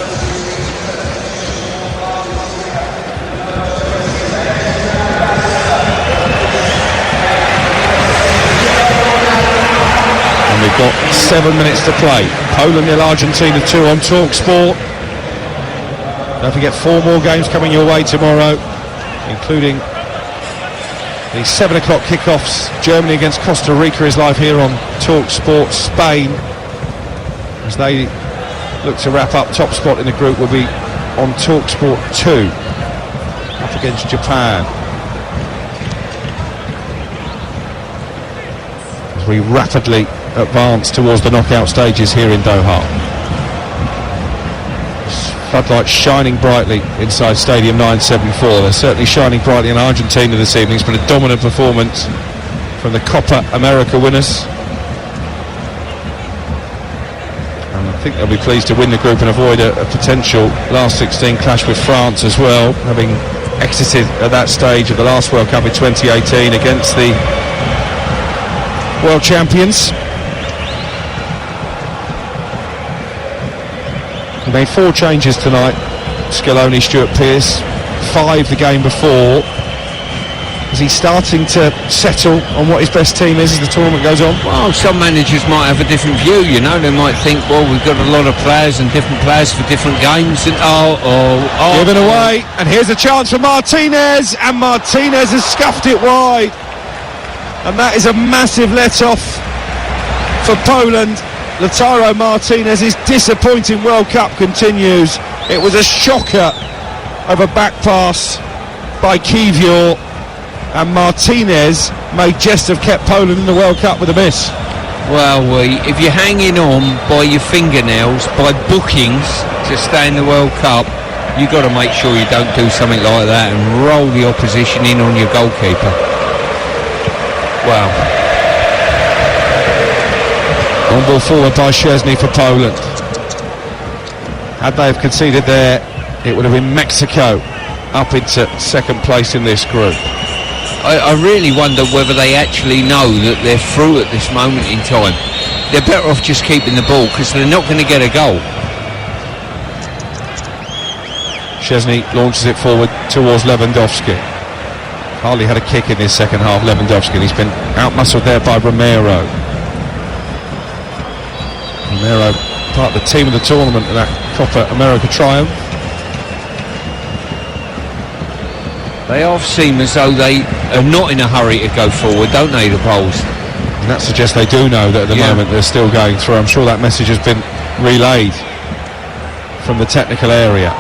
And we've got 7 minutes to play. Poland 0, Argentina 2 on TalkSport. Don't forget 4 more games coming your way tomorrow, including the 7 o'clock kickoffs. Germany against Costa Rica is live here on TalkSport. Spain, as they look to wrap up top spot in the group, will be on TalkSport 2 up against Japan. As we rapidly advance towards the knockout stages here in Doha. Floodlights shining brightly inside Stadium 974. They're certainly shining brightly in Argentina this evening. It's been a dominant performance from the Copa America winners. And I think they'll be pleased to win the group and avoid a potential last 16 clash with France as well, having exited at that stage of the last World Cup in 2018 against the world champions. He made 4 changes tonight. Scaloni, Stuart Pearce, 5 the game before. Is he starting to settle on what his best team is as the tournament goes on? Well, some managers might have a different view, you know. They might think, well, we've got a lot of players and different players for different games. And given away, and here's a chance for Martinez, and Martinez has scuffed it wide. And that is a massive let-off for Poland. Lautaro Martinez's disappointing World Cup continues. It was a shocker of a back pass by Kivior, and Martinez may just have kept Poland in the World Cup with a miss. Well, if you're hanging on by your fingernails, by bookings to stay in the World Cup, you've got to make sure you don't do something like that and roll the opposition in on your goalkeeper. Wow. On ball forward by Szczesny for Poland. Had they have conceded there, it would have been Mexico up into second place in this group. I really wonder whether they actually know that they're through at this moment in time. They're better off just keeping the ball because they're not going to get a goal. Szczesny launches it forward towards Lewandowski. Hardly had a kick in his second half, Lewandowski, and he's been out-muscled there by Romero. Romero, part of the team of the tournament in that Copa America triumph. They all seem as though they are not in a hurry to go forward, don't they, the Poles? And that suggests they do know that at the moment they're still going through. I'm sure that message has been relayed from the technical area.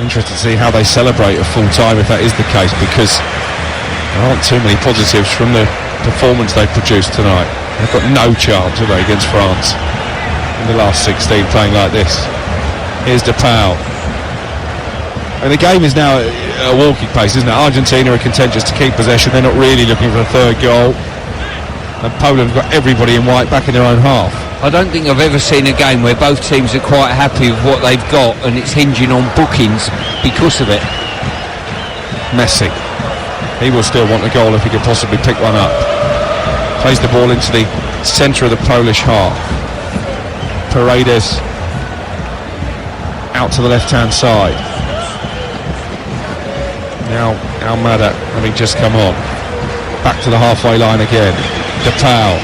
Interested to see how they celebrate at full time if that is the case, because there aren't too many positives from the performance they've produced tonight. They've got no chance, have they, against France in the last 16 playing like this. Here's DePaul. And the game is now a walking pace, isn't it? Argentina are contentious to keep possession. They're not really looking for a third goal. And Poland have got everybody in white back in their own half. I don't think I've ever seen a game where both teams are quite happy with what they've got and it's hinging on bookings because of it. Messi. He will still want a goal if he could possibly pick one up. Plays the ball into the centre of the Polish half. Paredes out to the left-hand side. Now Almada having just come on. Back to the halfway line again. DePaul.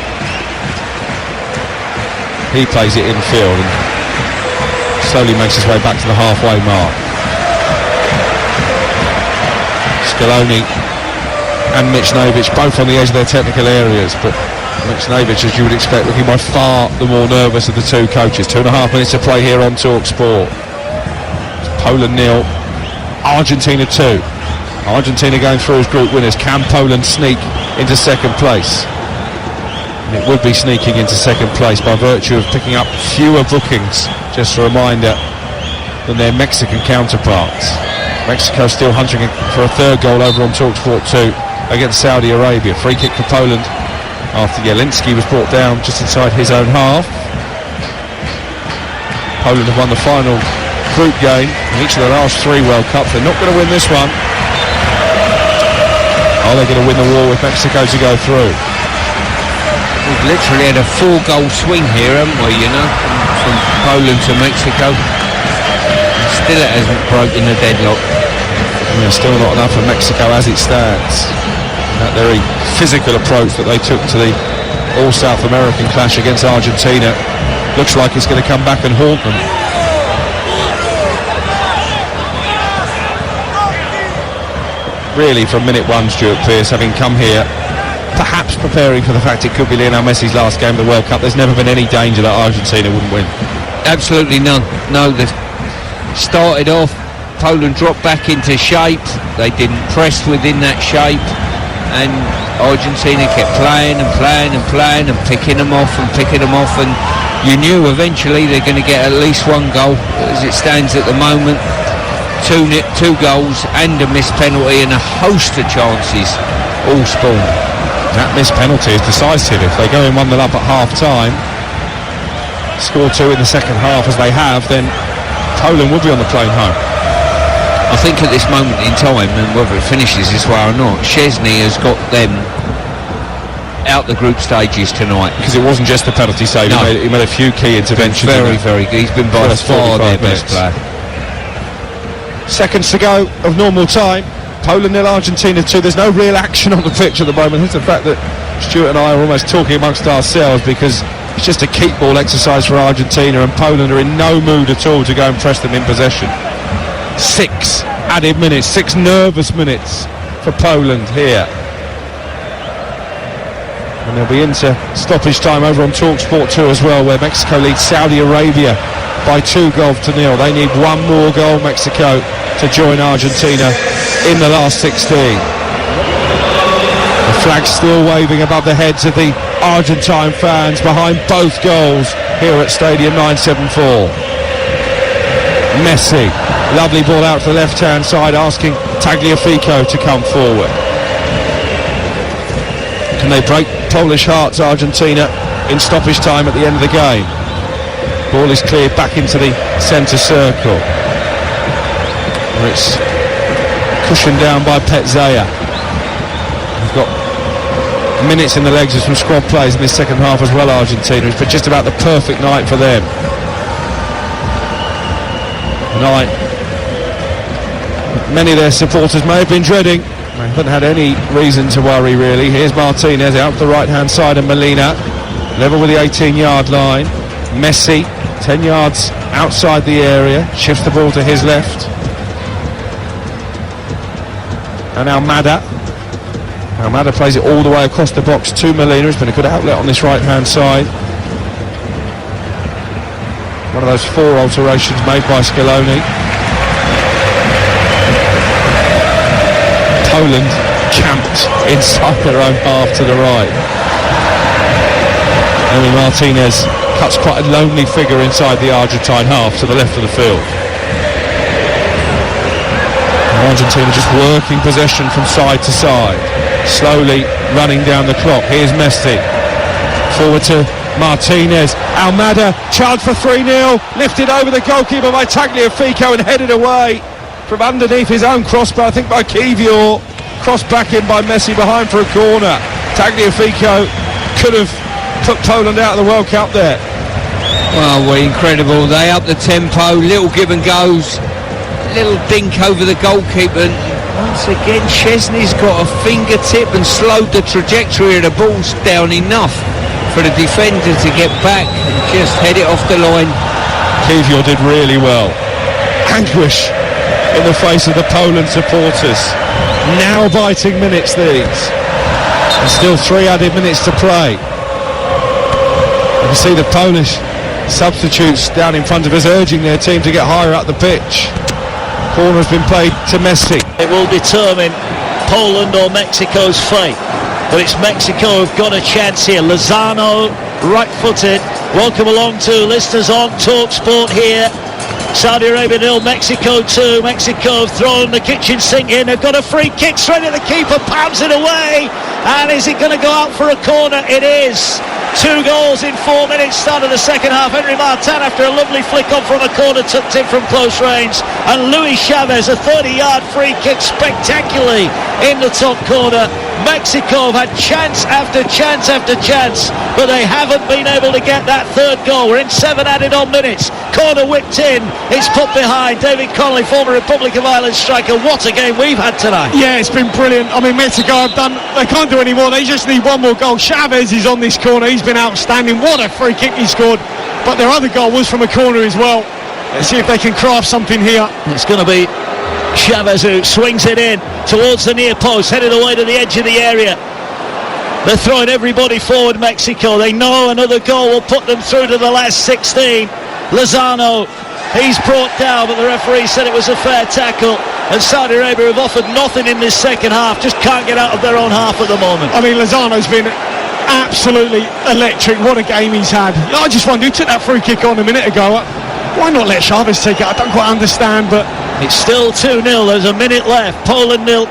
He plays it infield and slowly makes his way back to the halfway mark. Scaloni and Michnovic both on the edge of their technical areas, but Michnovic, as you would expect, looking by far the more nervous of the two coaches. 2.5 minutes to play here on TalkSport. Poland 0, Argentina 2. Argentina going through as group winners. Can Poland sneak into second place? And it would be sneaking into second place by virtue of picking up fewer bookings, just a reminder, than their Mexican counterparts. Mexico still hunting for a third goal over on TalkSport 2 against Saudi Arabia. Free kick for Poland after Jelinski was brought down just inside his own half. Poland have won the final group game in each of the last 3 World Cups. They're not going to win this one. Are they going to win the war with Mexico to go through? We've literally had a 4-goal swing here, haven't we, you know, from Poland to Mexico. Still it hasn't broken the deadlock. Yeah, still not enough for Mexico as it stands. That very physical approach that they took to the all-South American clash against Argentina looks like it's going to come back and haunt them. Really, from minute one, Stuart Pearce, having come here, perhaps preparing for the fact it could be Lionel Messi's last game of the World Cup, there's never been any danger that Argentina wouldn't win. Absolutely none. No, they started off, Poland dropped back into shape, they didn't press within that shape, and Argentina kept playing and playing and playing and picking them off, and you knew eventually they're going to get at least 1 goal. As it stands at the moment, 2 goals and a missed penalty and a host of chances all spawned. That missed penalty is decisive. If they go in 1-0 up at half-time, score 2 in the second half as they have, then Poland will be on the plane home. I think at this moment in time, and whether it finishes this way or not, Szczesny has got them out the group stages tonight. Because it wasn't just the penalty save, no. he made a few key interventions. Very, very good. He's been by far their best player. Seconds to go of normal time. Poland 0, Argentina 2. There's no real action on the pitch at the moment. It's the fact that Stuart and I are almost talking amongst ourselves, because it's just a keep ball exercise for Argentina, and Poland are in no mood at all to go and press them in possession. 6 added minutes, 6 nervous minutes for Poland here. And they'll be into stoppage time over on TalkSport 2 as well, where Mexico leads Saudi Arabia by 2-0. They need 1 more goal, Mexico, to join Argentina in the last 16. The flag's still waving above the heads of the Argentine fans behind both goals here at Stadium 974. Messi, lovely ball out to the left-hand side, asking Tagliafico to come forward. Can they break Polish hearts, Argentina, in stoppage time at the end of the game? Ball is cleared back into the centre circle, where it's cushioned down by Petzea. They've got minutes in the legs of some squad players in this second half as well, Argentina. It's been just about the perfect night for them. A night many of their supporters may have been dreading. They haven't had any reason to worry, really. Here's Martinez out to the right-hand side, and Molina level with the 18-yard line. Messi 10 yards outside the area, shifts the ball to his left, and Almada plays it all the way across the box to Molina. It's been a good outlet on this right-hand side. One of those 4 alterations made by Scaloni. Poland camped inside their own half to the right. Emi Martinez cuts quite a lonely figure inside the Argentine half to the left of the field. And Argentina just working possession from side to side, slowly running down the clock. Here's Messi, forward to Martinez. Almada, chance for 3-0, lifted over the goalkeeper by Tagliafico and headed away from underneath his own crossbar, I think by Kivior. Crossed back in by Messi behind for a corner. Tagliafico could have put Poland out of the World Cup there. Well, incredible. They up the tempo, little give and goes, little dink over the goalkeeper. And once again, Szczesny's got a fingertip and slowed the trajectory of the balls down enough for the defender to get back and just head it off the line. Kivior did really well. Anguish in the face of the Poland supporters. Now biting minutes these, and still 3 added minutes to play. You can see the Polish substitutes down in front of us urging their team to get higher up the pitch. Corner has been played to Messi. It will determine Poland or Mexico's fate. But it's Mexico who've got a chance here. Lozano, right-footed. Welcome along to listeners on TalkSport here. Saudi Arabia 0, Mexico 2. Mexico have thrown the kitchen sink in. They've got a free kick straight at the keeper, pams it away. And is it going to go out for a corner? It is. 2 goals in 4 minutes, start of the second half. Henry Martin, after a lovely flick on from a corner, tucked in from close range. And Luis Chavez, a 30-yard free kick, spectacularly in the top corner. Mexico have had chance after chance after chance, but they haven't been able to get that third goal. We're in 7 added on minutes. Corner whipped in, it's put behind. David Connolly, former Republic of Ireland striker. What a game we've had tonight. Yeah, it's been brilliant. I mean, Mexico have done, they can't do any more. They just need one more goal. Chavez is on this corner. He's been outstanding. What a free kick he scored. But their other goal was from a corner as well. Let's see if they can craft something here. It's going to be Chavez who swings it in towards the near post, headed away to the edge of the area. They're throwing everybody forward, Mexico. They know another goal will put them through to the last 16. Lozano, he's brought down, but the referee said it was a fair tackle. And Saudi Arabia have offered nothing in this second half, just can't get out of their own half at the moment. I mean, Lozano's been absolutely electric. What a game he's had. I just wonder who took that free kick on a minute ago. Why not let Chavez take it? I don't quite understand, but it's still 2-0. There's a minute left. Poland 0,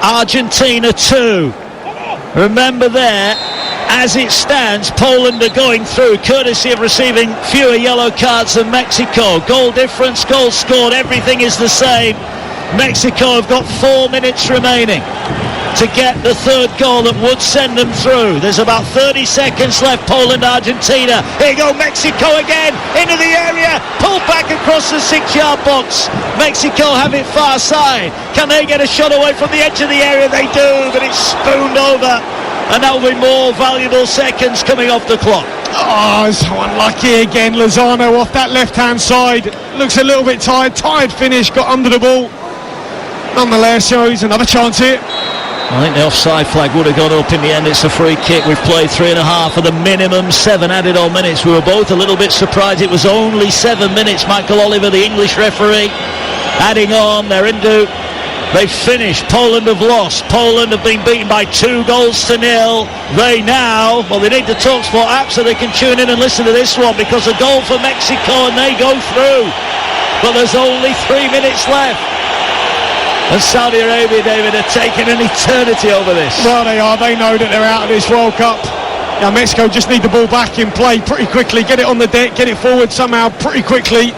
Argentina 2. Remember there, as it stands, Poland are going through courtesy of receiving fewer yellow cards than Mexico. Goal difference, goals scored, everything is the same. Mexico have got 4 minutes remaining to get the third goal that would send them through. There's about 30 seconds left. Poland, Argentina. Here you go, Mexico again into the area, pulled back across the 6-yard box. Mexico have it far side. Can they get a shot away from the edge of the area? They do, but it's spooned over, and that will be more valuable seconds coming off the clock. oh, so unlucky again. Lozano off that left-hand side. Looks a little bit tired finish, got under the ball. Nonetheless, he's another chance here. I think the offside flag would have gone up in the end. It's a free kick. We've played 3.5 of the minimum 7 added on minutes. We were both a little bit surprised it was only 7 minutes. Michael Oliver, the English referee, adding on. They've finished. Poland have lost. Poland have been beaten by 2 goals to 0. They need the TalkSport app so they can tune in and listen to this one, because a goal for Mexico and they go through. But there's only 3 minutes left. And Saudi Arabia, David, are taking an eternity over this. Well, they are. They know that they're out of this World Cup. Now, Mexico just need the ball back in play pretty quickly. Get it on the deck, get it forward somehow pretty quickly.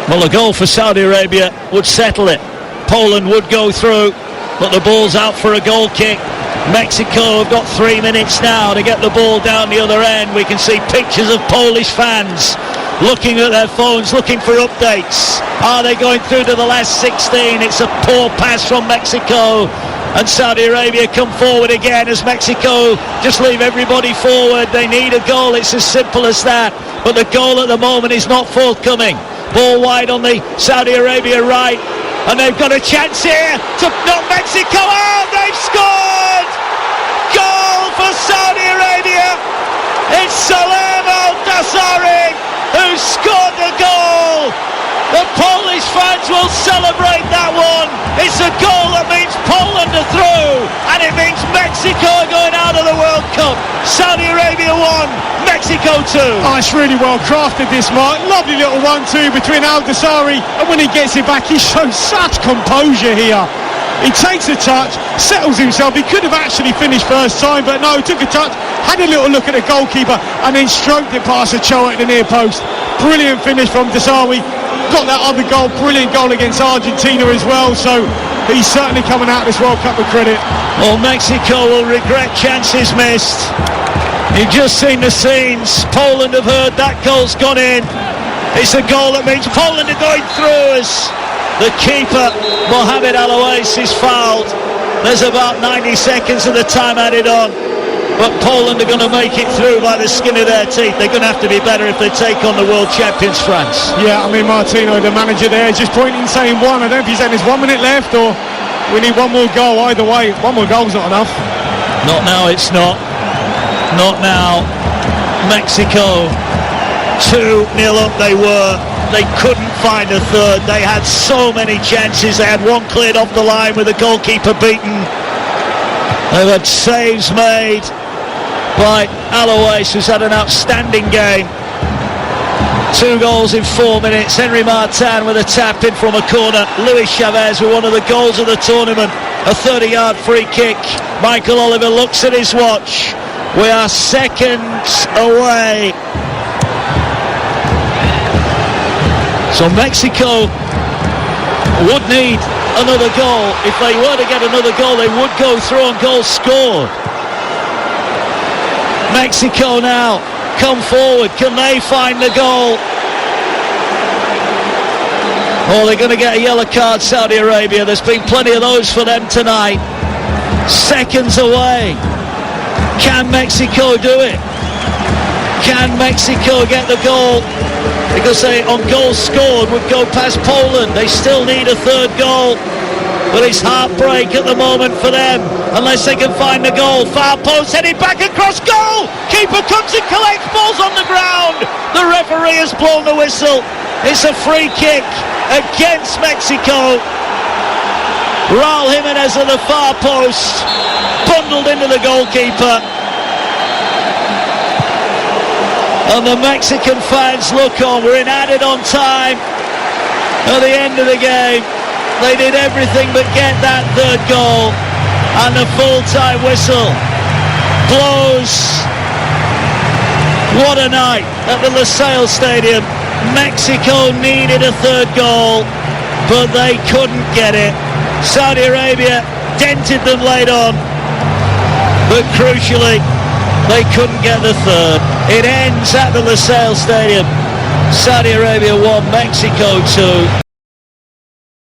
Well, a goal for Saudi Arabia would settle it. Poland would go through, but the ball's out for a goal kick. Mexico have got 3 minutes now to get the ball down the other end. We can see pictures of Polish fans looking at their phones, looking for updates. Are they going through to the last 16? It's a poor pass from Mexico, and Saudi Arabia come forward again as Mexico just leave everybody forward. They need a goal, it's as simple as that, but the goal at the moment is not forthcoming. Ball wide on the Saudi Arabia right, and they've got a chance here to knock Mexico out. They've scored! Goal for Saudi Arabia. It's Salem Al-Dassari who scored the goal. The Polish fans will celebrate that one. It's a goal that means Poland are through, and it means Mexico are going out of the World Cup. Saudi Arabia 1, Mexico 2. Oh, it's really well crafted, this, Mark. Lovely little 1-2 between Al-Dassari, and when he gets it back, he shows such composure here. He takes a touch, settles himself. He could have actually finished first time, but no, took a touch, had a little look at the goalkeeper, and then stroked it past Ochoa at the near post. Brilliant finish from Dassari. Got that other goal, brilliant goal against Argentina as well, so he's certainly coming out of this World Cup with credit. Well, Mexico will regret chances missed. You've just seen the scenes. Poland have heard that goal's gone in. It's a goal that means Poland are going through as the keeper, Mohamed Alouais, is fouled. There's about 90 seconds of the time added on, but Poland are going to make it through by the skin of their teeth. They're going to have to be better if they take on the world champions, France. Yeah, I mean, Martino, the manager there, is just pointing saying 1. I don't know if he's saying there's 1 minute left or we need 1 more goal. Either way, 1 more goal's not enough. Not now, it's not. Not now. Mexico 2-0 up they were. They couldn't find a third. They had so many chances. They had one cleared off the line with the goalkeeper beaten. They've had saves made by Alois, who's had an outstanding game. 2 goals in 4 minutes. Henry Martin with a tap in from a corner. Luis Chavez with one of the goals of the tournament. A 30-yard free kick. Michael Oliver looks at his watch. We are seconds away. So Mexico would need another goal. If they were to get another goal, they would go through on goals scored. Mexico now come forward. Can they find the goal? Oh, they're going to get a yellow card, Saudi Arabia. There's been plenty of those for them tonight. Seconds away. Can Mexico do it? Can Mexico get the goal? Because they, on goals scored, would go past Poland. They still need a third goal. But it's heartbreak at the moment for them, unless they can find the goal. Far post, headed back across goal. Keeper comes and collects, balls on the ground. The referee has blown the whistle. It's a free kick against Mexico. Raul Jimenez at the far post, bundled into the goalkeeper. And the Mexican fans look on. We're in added on time at the end of the game. They did everything but get that third goal, and the full-time whistle blows. What a night at the Lusail Stadium. Mexico needed a third goal, but they couldn't get it. Saudi Arabia dented them late on, but crucially, they couldn't get the third. It ends at the Lusail Stadium. Saudi Arabia 1, Mexico 2.